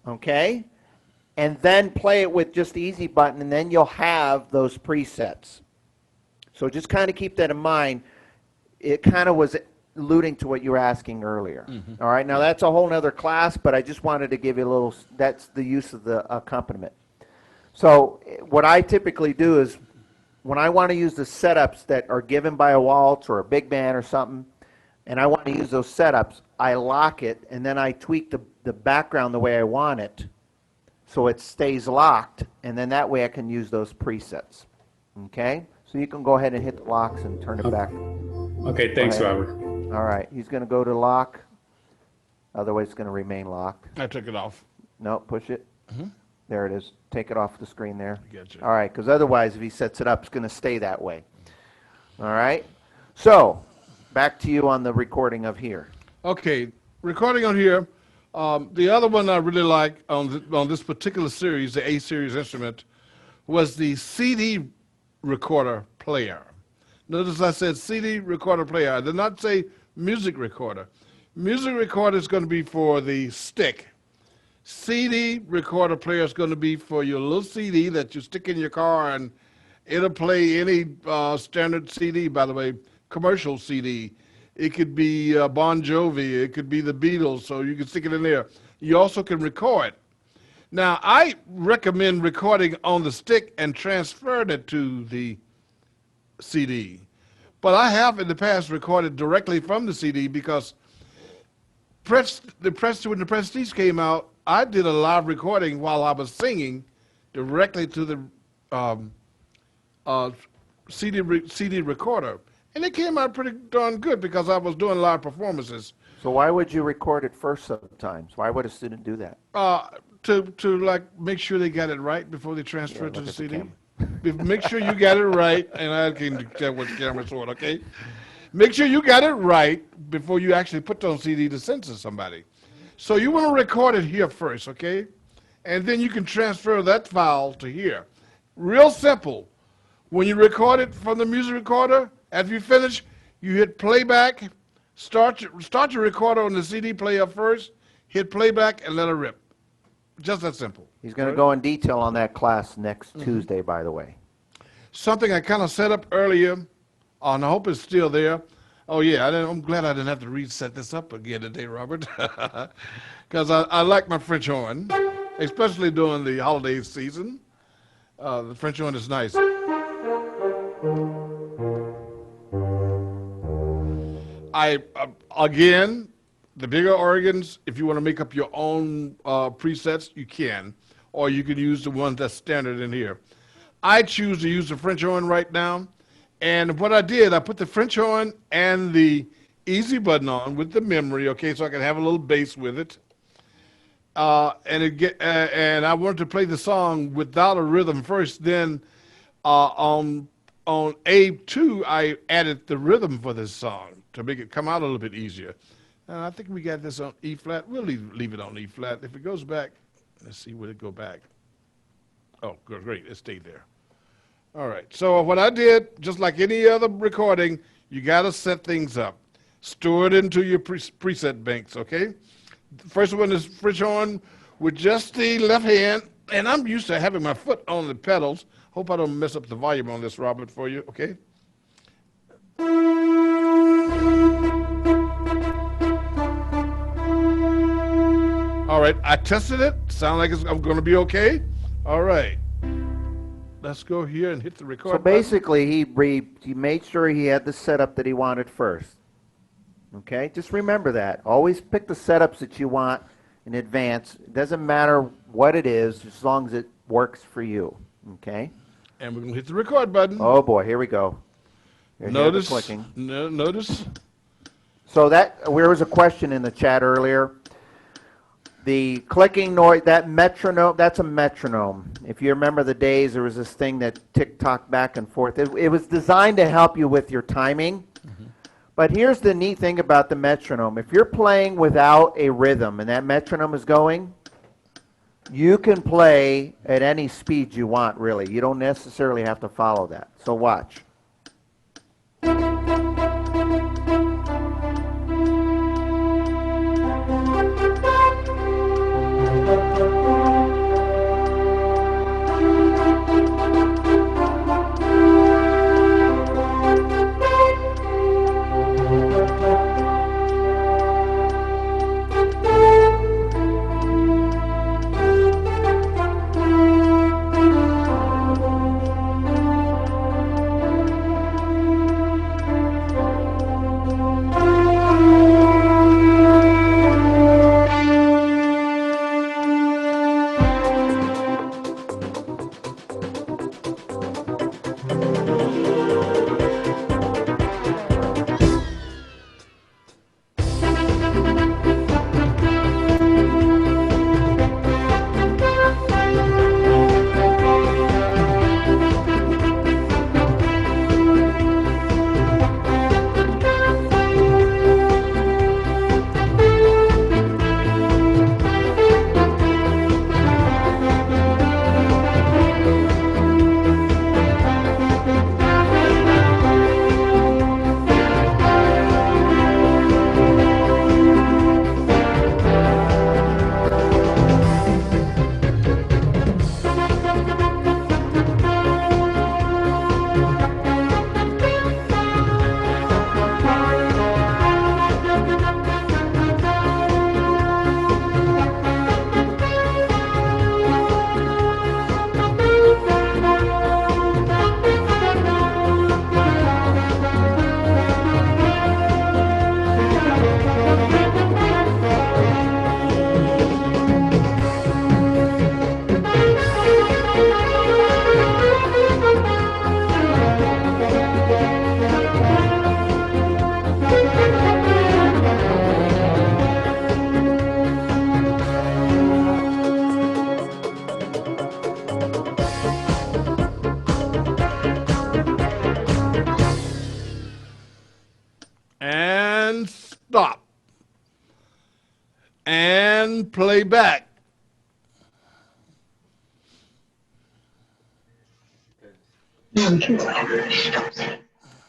Speaker 1: okay? And then play it with just the easy button, and then you'll have those presets. So just kind of keep that in mind. It kind of was alluding to what you were asking earlier. All right, now that's a whole nother class, but I just wanted to give you a little, that's the use of the accompaniment. So what I typically do is when I want to use the setups that are given by a waltz or a big band or something, and I want to use those setups, I lock it and then I tweak the background the way I want it so it stays locked, and then that way I can use those presets. Okay? So you can go ahead and hit the locks and turn it back.
Speaker 7: Okay, thanks,
Speaker 1: Go ahead.
Speaker 7: Robert.
Speaker 1: All right, he's going to go to lock. Otherwise, it's going to remain locked.
Speaker 3: I took it off.
Speaker 1: No, push it. There it is. Take it off the screen there.
Speaker 3: Gotcha.
Speaker 1: All right, because otherwise, if he sets it up, it's going to stay that way. All right? So, back to you on the recording of here.
Speaker 3: Okay, recording on here. The other one I really like on this particular series, the A series instrument, was the CD recorder player. Notice I said CD recorder player. I did not say music recorder. Music recorder is going to be for the stick. CD recorder player is going to be for your little CD that you stick in your car, and it'll play any standard CD, by the way, commercial CD. It could be Bon Jovi. It could be the Beatles, so you can stick it in there. You also can record. Now, I recommend recording on the stick and transferring it to the CD. But I have in the past recorded directly from the CD because when the Prestige came out, I did a live recording while I was singing directly to the CD recorder. And it came out pretty darn good because I was doing live performances.
Speaker 1: So why would you record it first sometimes? Why would a student do that?
Speaker 3: To like make sure they got it right before they transfer it to
Speaker 1: look
Speaker 3: the
Speaker 1: at the
Speaker 3: CD. Make sure you got it right, and I can tell what camera's on, okay? Make sure you got it right before you actually put it on CD to send to somebody. So you want to record it here first, okay? And then you can transfer that file to here. Real simple. When you record it from the music recorder, after you finish, you hit playback, start your recorder on the CD player first, hit playback, and let it rip. Just that simple.
Speaker 1: He's going to go in detail on that class next Tuesday, by the way.
Speaker 3: Something I kind of set up earlier, and I hope it's still there. Oh, yeah, I'm glad I didn't have to reset this up again today, Robert, because I like my French horn, especially during the holiday season. The French horn is nice. Again, the bigger organs, if you want to make up your own presets, you can, or you can use the ones that's standard in here. I choose to use the French horn right now, And what I did, I put the French horn and the easy button on with the memory, okay, so I can have a little bass with it. And I wanted to play the song without a rhythm first. Then on A2, I added the rhythm for this song to make it come out a little bit easier. I think we got this on E flat. We'll leave it on E flat. If it goes back, let's see, will it go back? Oh, good, great, it stayed there. All right, so what I did, just like any other recording, you got to set things up. Store it into your preset banks, okay? The first one is French horn with just the left hand, and I'm used to having my foot on the pedals. Hope I don't mess up the volume on this, Robert, for you, okay? All right, I tested it. Sound like I'm going to be okay? All right. Let's go here and hit the record
Speaker 1: So
Speaker 3: button.
Speaker 1: basically, he made sure he had the setup that he wanted first. Okay, just remember that. Always pick the setups that you want in advance. It doesn't matter what it is, as long as it works for you. Okay.
Speaker 3: And we're going to hit the record button.
Speaker 1: Oh boy, here we go. Here's the
Speaker 3: Notice,
Speaker 1: clicking.
Speaker 3: notice.
Speaker 1: So there was a question in the chat earlier. The clicking noise, that metronome, that's a metronome. If you remember the days, there was this thing that tick-tock back and forth. It was designed to help you with your timing. But here's the neat thing about the metronome. If you're playing without a rhythm and that metronome is going, you can play at any speed you want, really. You don't necessarily have to follow that. So watch.
Speaker 3: And stop. And play back.
Speaker 1: The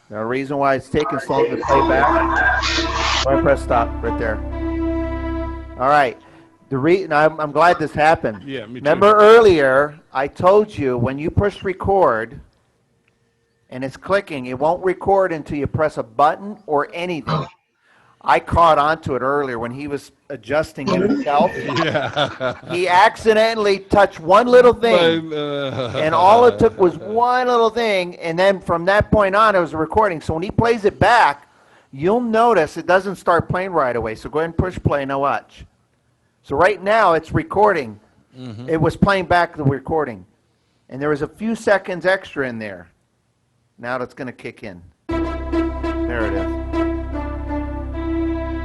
Speaker 1: reason why it's taking so long to play back. Go ahead, press stop right there. All right. I'm glad this happened.
Speaker 3: Yeah, me too.
Speaker 1: Remember earlier, I told you when you push record and it's clicking, it won't record until you press a button or anything. I caught onto it earlier when he was adjusting himself.
Speaker 3: Yeah.
Speaker 1: He accidentally touched one little thing. And all it took was one little thing, and then from that point on, it was a recording. So when he plays it back, you'll notice it doesn't start playing right away. So go ahead and push play, now watch. So right now, it's recording. It was playing back the recording. And there was a few seconds extra in there. Now it's going to kick in. There it is.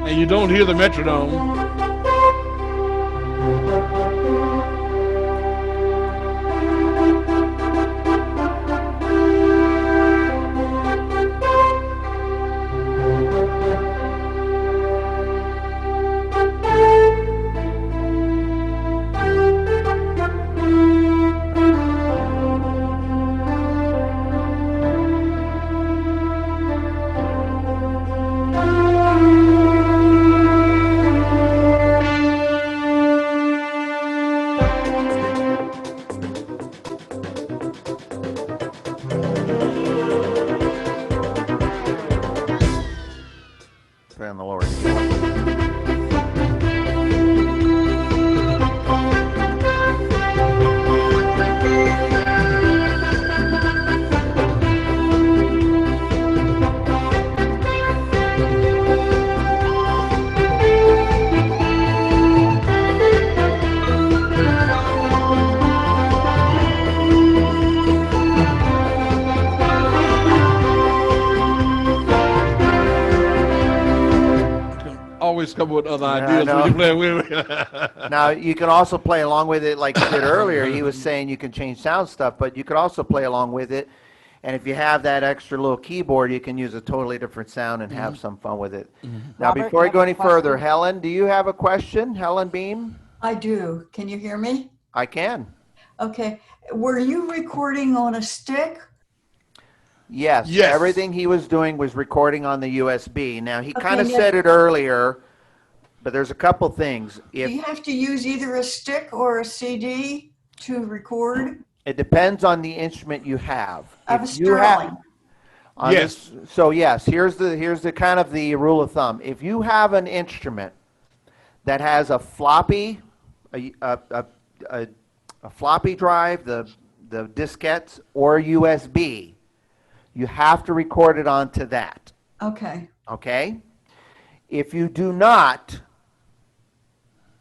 Speaker 3: And you don't hear the metronome.
Speaker 1: Play on the lower key.
Speaker 3: Always come with other
Speaker 1: Yeah, I
Speaker 3: ideas when you
Speaker 1: know.
Speaker 3: play with.
Speaker 1: Now, you can also play along with it like you did earlier. He was saying you can change sound stuff, but you could also play along with it. And if you have that extra little keyboard, you can use a totally different sound and have some fun with it. Now,
Speaker 5: Robert,
Speaker 1: before
Speaker 5: you
Speaker 1: I go
Speaker 5: have a
Speaker 1: any further,
Speaker 5: question?
Speaker 1: Helen, do you have a question? Helen Beam?
Speaker 8: I do. Can you hear me?
Speaker 1: I can.
Speaker 8: Okay. Were you recording on a stick?
Speaker 1: Yes,
Speaker 3: Yes.
Speaker 1: everything he was doing was recording on the USB. Now, he kind of
Speaker 8: Okay,
Speaker 1: said it earlier, but there's a couple things.
Speaker 8: Do you have to use either a stick or a CD to record?
Speaker 1: It depends on the instrument you have.
Speaker 8: I have a
Speaker 1: If you have-
Speaker 8: Sterling.
Speaker 1: on
Speaker 3: Yes.
Speaker 1: this- So yes, here's the kind of the rule of thumb. If you have an instrument that has a floppy, a floppy drive, the diskettes, or USB, you have to record it onto that.
Speaker 8: Okay.
Speaker 1: Okay? If you do not,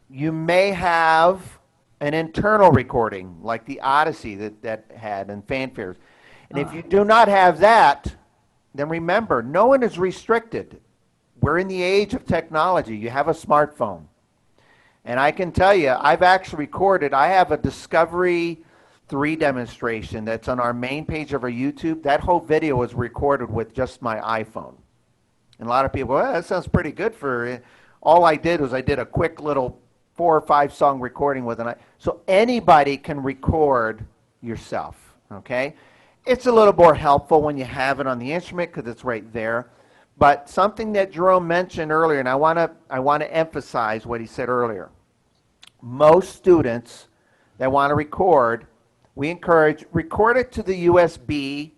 Speaker 1: you may have an internal recording like the Odyssey that had and fanfares. And if you do not have that, then remember, no one is restricted. We're in the age of technology. You have a smartphone. And I can tell you, I've actually recorded, I have a Discovery 3 demonstration that's on our main page of our YouTube. That whole video was recorded with just my iPhone. And a lot of people, well, that sounds pretty good for, all I did was I did a quick little 4 or 5 song recording with an so anybody can record yourself, okay? It's a little more helpful when you have it on the instrument because it's right there. But something that Jerome mentioned earlier, and I want to emphasize what he said earlier. Most students that want to record, we encourage, record it to the USB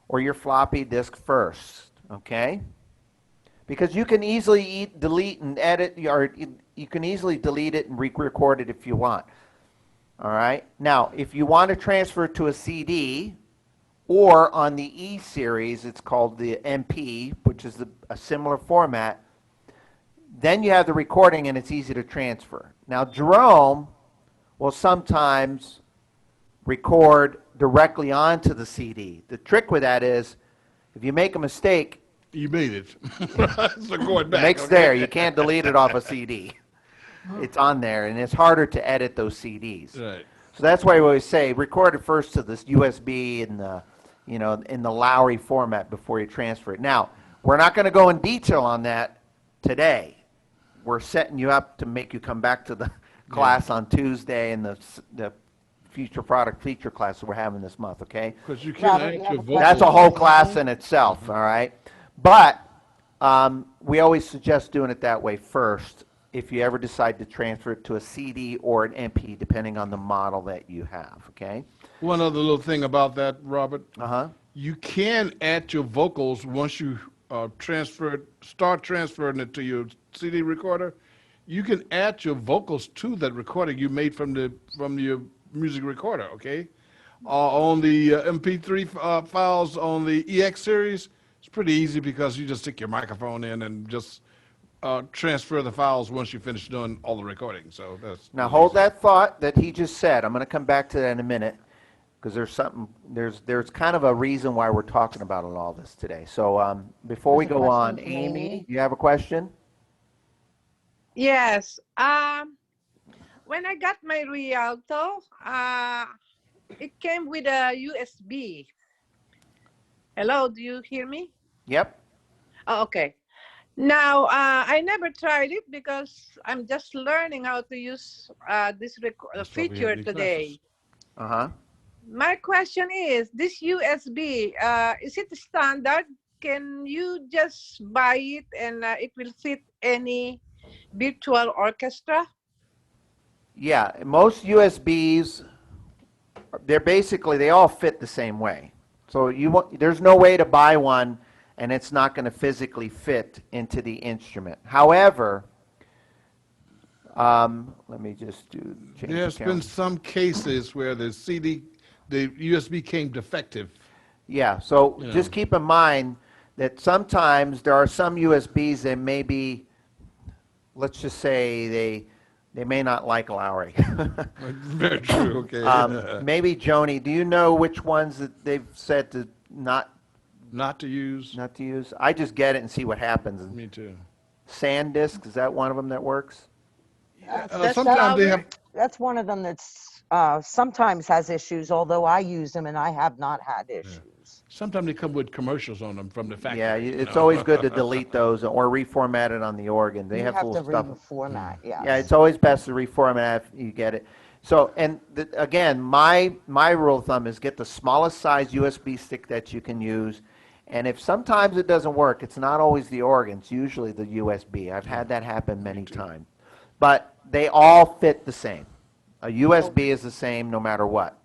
Speaker 1: or your floppy disk first, okay? Because you can easily delete and edit, or you can easily delete it and re-record it if you want. All right? Now, if you want to transfer it to a CD, or on the E series, it's called the MP, which is a similar format, then you have the recording and it's easy to transfer. Now, Jerome will sometimes record directly onto the CD. The trick with that is, if you make a mistake,
Speaker 3: You made it. So going back.
Speaker 1: it's
Speaker 3: okay.
Speaker 1: there. You can't delete it off a CD. It's on there, and it's harder to edit those CDs.
Speaker 3: Right.
Speaker 1: So that's why we always say record it first to this USB and the, in the Lowry format before you transfer it. Now, we're not going to go in detail on that today. We're setting you up to make you come back to the class on Tuesday and the future product feature class that we're having this month, okay?
Speaker 3: Because you
Speaker 5: Robert,
Speaker 3: can't
Speaker 5: you
Speaker 3: add
Speaker 5: have
Speaker 3: your
Speaker 5: a
Speaker 3: vocals.
Speaker 1: That's a whole class in itself, all right? But we always suggest doing it that way first if you ever decide to transfer it to a CD or an MP, depending on the model that you have, okay?
Speaker 3: One other little thing about that, Robert.
Speaker 1: Uh-huh.
Speaker 3: You can add your vocals once you start transferring it to your CD recorder. You can add your vocals to that recording you made from your music recorder. Okay, on the MP3 files on the EX series, it's pretty easy because you just stick your microphone in and just transfer the files once you finish doing all the recording. So that's
Speaker 1: Now
Speaker 3: really
Speaker 1: hold
Speaker 3: easy.
Speaker 1: that thought that he just said. I'm going to come back to that in a minute. because there's kind of a reason why we're talking about all this today. So before we
Speaker 5: There's a
Speaker 1: go
Speaker 5: question
Speaker 1: on,
Speaker 5: from
Speaker 1: Amy,
Speaker 5: Amy.
Speaker 1: you have a question?
Speaker 9: Yes. When I got my Rialto, it came with a USB. Hello, do you hear me?
Speaker 1: Yep.
Speaker 9: Oh, okay. Now, I never tried it because I'm just learning how to use this
Speaker 3: That's why we have
Speaker 9: feature
Speaker 3: these
Speaker 9: today.
Speaker 1: Uh-huh.
Speaker 9: My question is, this USB, is it standard? Can you just buy it and it will fit any virtual orchestra?
Speaker 1: Yeah, most USBs, they all fit the same way. So there's no way to buy one and it's not going to physically fit into the instrument. However, let me just change the
Speaker 3: There's been
Speaker 1: count.
Speaker 3: some cases where the USB came defective.
Speaker 1: Yeah, so
Speaker 3: You
Speaker 1: just
Speaker 3: know.
Speaker 1: keep in mind that sometimes there are some USBs that may be, let's just say they may not like Lowry.
Speaker 3: Very true, okay.
Speaker 1: Maybe Joni, do you know which ones that they've said to not
Speaker 3: Not to use.
Speaker 1: to use? I just get it and see what happens.
Speaker 3: Me too.
Speaker 1: SanDisk, is that one of them that works?
Speaker 9: That's
Speaker 3: Sometimes they
Speaker 9: Lowry?
Speaker 3: have,
Speaker 5: That's one of them that's sometimes has issues, although I use them and I have not had issues.
Speaker 3: sometimes they come with commercials on them from the factory.
Speaker 1: Yeah,
Speaker 3: you
Speaker 1: it's
Speaker 3: know.
Speaker 1: always good to delete those or reformat it on the organ. They
Speaker 5: You
Speaker 1: have
Speaker 5: have
Speaker 1: little
Speaker 5: to
Speaker 1: stuff.
Speaker 5: reformat, yes.
Speaker 1: Yeah, it's always best to reformat if you get it. So, and again, my rule of thumb is get the smallest size USB stick that you can use. And if sometimes it doesn't work, it's not always the organ, it's usually the USB. I've had that happen many times. But they all fit the same. A USB is the same no matter what,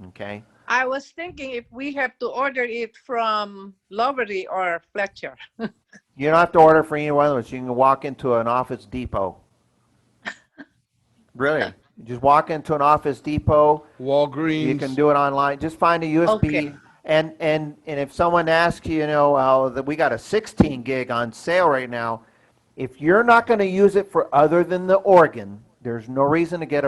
Speaker 1: okay?
Speaker 9: I was thinking if we have to order it from Lowery or Fletcher.
Speaker 1: You don't have to order for any one of those. You can walk into an Office Depot. Really. You just walk into an Office Depot.
Speaker 3: Walgreens.
Speaker 1: You can do it online. Just find a USB.
Speaker 9: Okay.
Speaker 1: And if someone asks you, that we got a 16 gig on sale right now, if you're not going to use it for other than the organ, there's no reason to get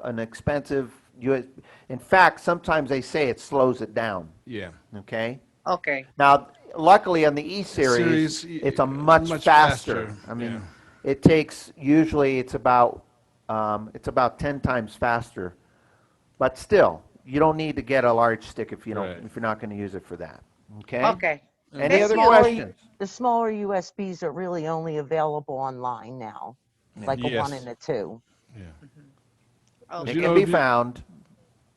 Speaker 1: an expensive USB. In fact, sometimes they say it slows it down.
Speaker 3: Yeah.
Speaker 1: Okay.
Speaker 9: Okay.
Speaker 1: Now, luckily on the E-Series,
Speaker 3: Series,
Speaker 1: it's a much faster. I mean,
Speaker 3: yeah.
Speaker 1: it takes, usually it's about 10 times faster. But still, you don't need to get a large stick if
Speaker 3: Right.
Speaker 1: if you're not going to use it for that. Okay?
Speaker 9: Okay.
Speaker 1: Any
Speaker 9: Thank
Speaker 1: other
Speaker 9: you.
Speaker 1: questions?
Speaker 5: The smaller USBs are really only available online now, like a 1
Speaker 3: Yes.
Speaker 5: and a 2.
Speaker 1: They
Speaker 3: You
Speaker 1: can
Speaker 3: know,
Speaker 1: be
Speaker 3: if you-
Speaker 1: found.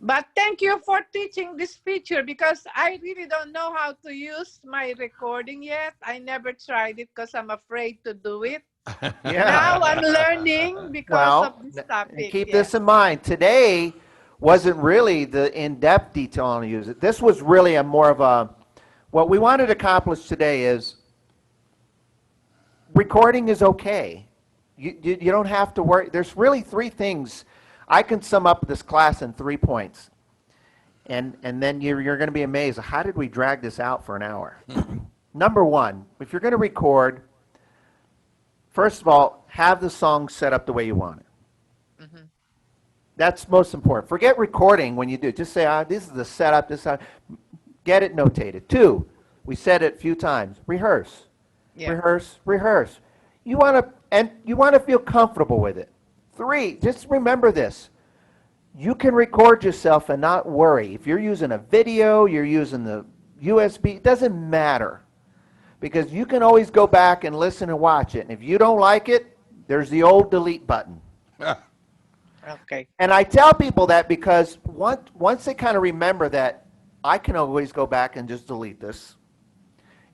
Speaker 9: But thank you for teaching this feature because I really don't know how to use my recording yet. I never tried it because I'm afraid to do it.
Speaker 1: Yeah.
Speaker 9: Now I'm learning because
Speaker 1: Well,
Speaker 9: of this
Speaker 1: and
Speaker 9: topic.
Speaker 1: keep
Speaker 9: yeah.
Speaker 1: this in mind. Today wasn't really the in-depth detail on use it. This was really what we wanted to accomplish today is recording is okay. You don't have to worry. There's really 3 things. I can sum up this class in 3 points. And then you're going to be amazed. How did we drag this out for an hour? Number 1, if you're going to record, first of all, have the song set up the way you want it. That's most important. Forget recording when you do it. Just say, this is the setup. Get it notated. 2, we said it a few times. Rehearse.
Speaker 9: Yeah.
Speaker 1: Rehearse. You want to feel comfortable with it. 3, just remember this. You can record yourself and not worry. If you're using a video, you're using the USB, it doesn't matter. Because you can always go back and listen and watch it. And if you don't like it, there's the old delete button.
Speaker 9: Okay.
Speaker 1: And I tell people that because once they kind of remember that I can always go back and just delete this,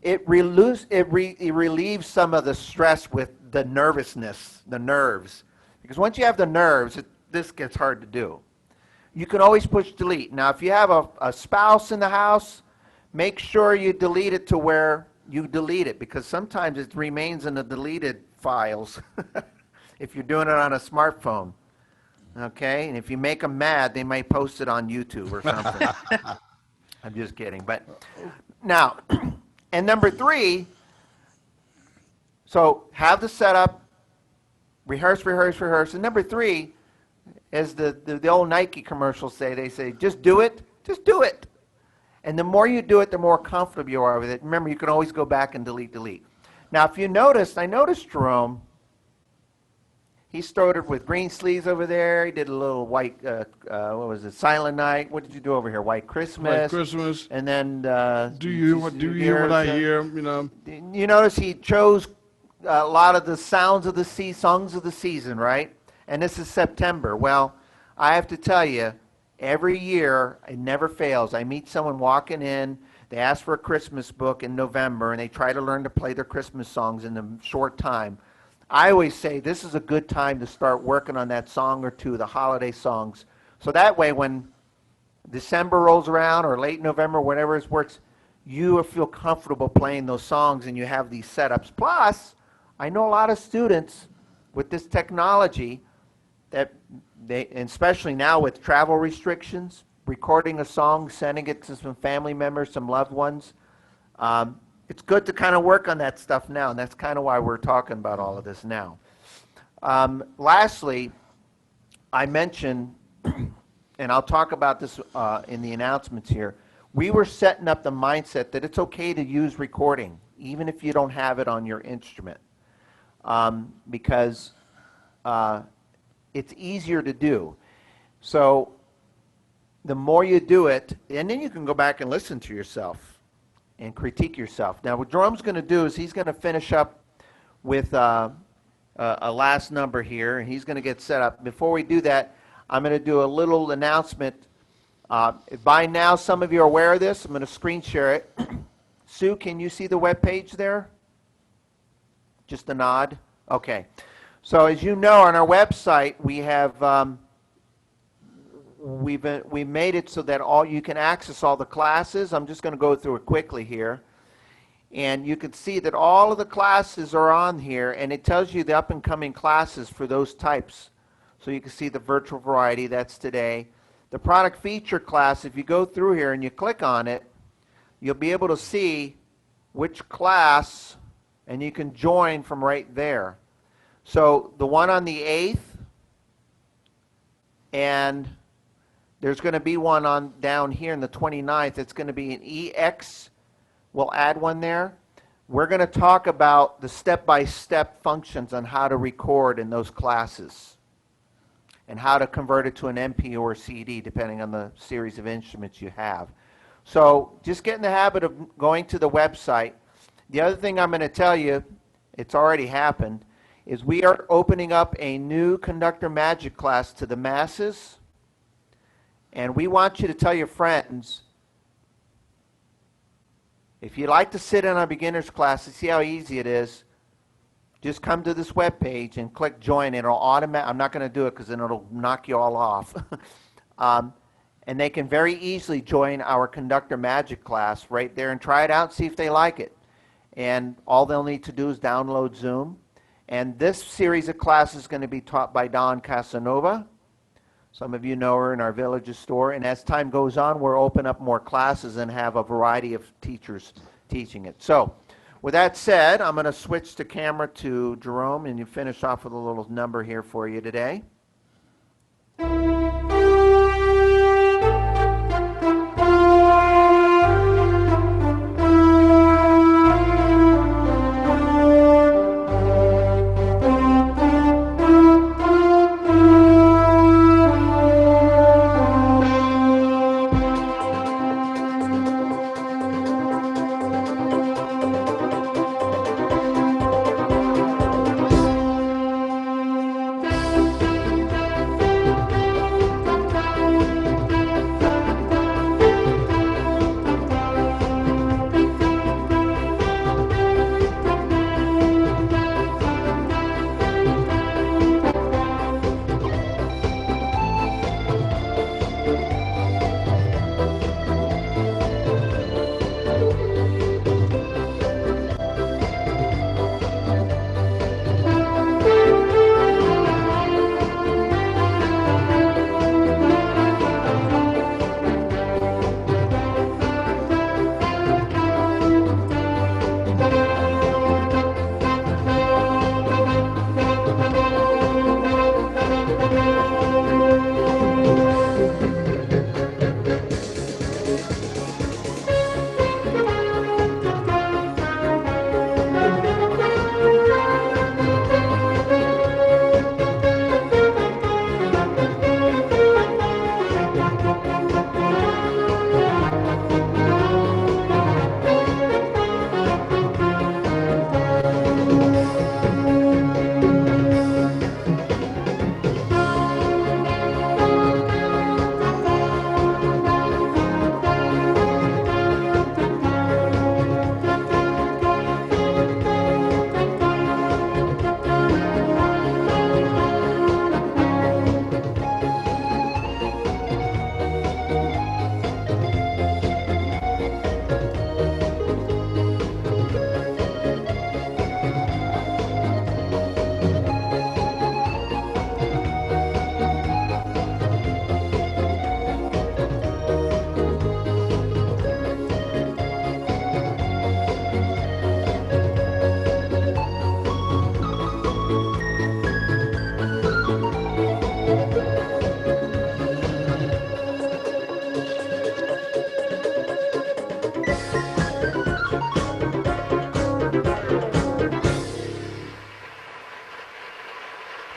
Speaker 1: it relieves some of the stress with the nervousness, the nerves. Because once you have the nerves, this gets hard to do. You can always push delete. Now, if you have a spouse in the house, make sure you delete it to where you delete it, because sometimes it remains in the deleted files if you're doing it on a smartphone. Okay? And if you make them mad, they might post it on YouTube or something. I'm just kidding. But now, and number 3, so have the setup, rehearse. And number 3, as the old Nike commercials say, they say, just do it Just do it. And the more you do it, the more comfortable you are with it. Remember, you can always go back and delete. Now, if you noticed, I noticed Jerome, he started with green sleeves over there. He did a little white, what was it, Silent Night. What did you do over here? White Christmas.
Speaker 3: Like Christmas.
Speaker 1: And then,
Speaker 3: Do you hear what I hear? You know.
Speaker 1: you notice he chose a lot of the sounds of the songs of the season, right? And this is September. Well, I have to tell you, every year it never fails. I meet someone walking in, they ask for a Christmas book in November, and they try to learn to play their Christmas songs in a short time. I always say this is a good time to start working on that song or two, the holiday songs. So that way when December rolls around or late November, whatever it works, you feel comfortable playing those songs and you have these setups. Plus, I know a lot of students with this technology that and especially now with travel restrictions, recording a song, sending it to some family members, some loved ones, it's good to kind of work on that stuff now, and that's kind of why we're talking about all of this now. Lastly, I mentioned, and I'll talk about this in the announcements here, we were setting up the mindset that it's okay to use recording, even if you don't have it on your instrument, because it's easier to do. So the more you do it, and then you can go back and listen to yourself and critique yourself. Now, what Jerome's going to do is he's going to finish up with a last number here, and he's going to get set up. Before we do that, I'm going to do a little announcement. By now, some of you are aware of this. I'm going to screen share it. Sue, can you see the web page there? Just a nod? Okay. So as you know, on our website, we have we made it so that you can access all the classes. I'm just going to go through it quickly here. And you can see that all of the classes are on here, and it tells you the up and coming classes for those types. So you can see the virtual variety, that's today. The product feature class, if you go through here and you click on it, you'll be able to see which class, and you can join from right there. So the one on the 8th, and there's going to be one on down here in the 29th. It's going to be an EX. We'll add one there. We're going to talk about the step-by-step functions on how to record in those classes and how to convert it to an MP or a CD, depending on the series of instruments you have. So just get in the habit of going to the website. The other thing I'm going to tell you, it's already happened, is we are opening up a new Conductor Magic class to the masses. And we want you to tell your friends, if you'd like to sit in our beginner's class and see how easy it is, just come to this webpage and click join. It'll automatically, I'm not going to do it because then it'll knock you all off. And they can very easily join our Conductor Magic class right there and try it out and see if they like it. And all they'll need to do is download Zoom. And this series of classes is going to be taught by Dawn Casanova. Some of you know her in our Villages store. And as time goes on, we'll open up more classes and have a variety of teachers teaching it. So with that said, I'm going to switch the camera to Jerome, and you finish off with a little number here for you today.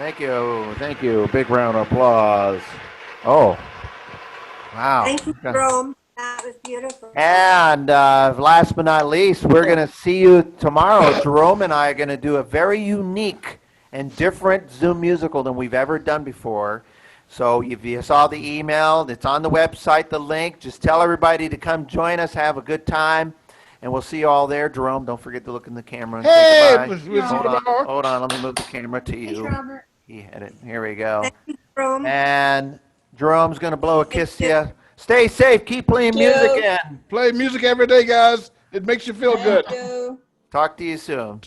Speaker 1: Thank you. Thank you. Big round of applause. Oh, wow.
Speaker 10: Thank you, Jerome. That was beautiful.
Speaker 1: And last but not least, we're going to see you tomorrow. Jerome and I are going to do a very unique and different Zoom musical than we've ever done before. So if you saw the email, it's on the website, the link. Just tell everybody to come join us, have a good time, and we'll see you all there. Jerome, don't forget to look in the camera and say
Speaker 3: Hey,
Speaker 1: goodbye.
Speaker 3: we'll see you
Speaker 1: Hold on,
Speaker 3: tomorrow.
Speaker 1: hold on, let me move the camera to
Speaker 4: Thanks,
Speaker 1: you.
Speaker 4: Robert.
Speaker 1: He had it. Here we go.
Speaker 10: Thank you, Jerome.
Speaker 1: And Jerome's going to blow a kiss to you. Stay safe. Keep playing music in.
Speaker 3: Play music every day, guys. It makes you feel good.
Speaker 1: Talk to you soon.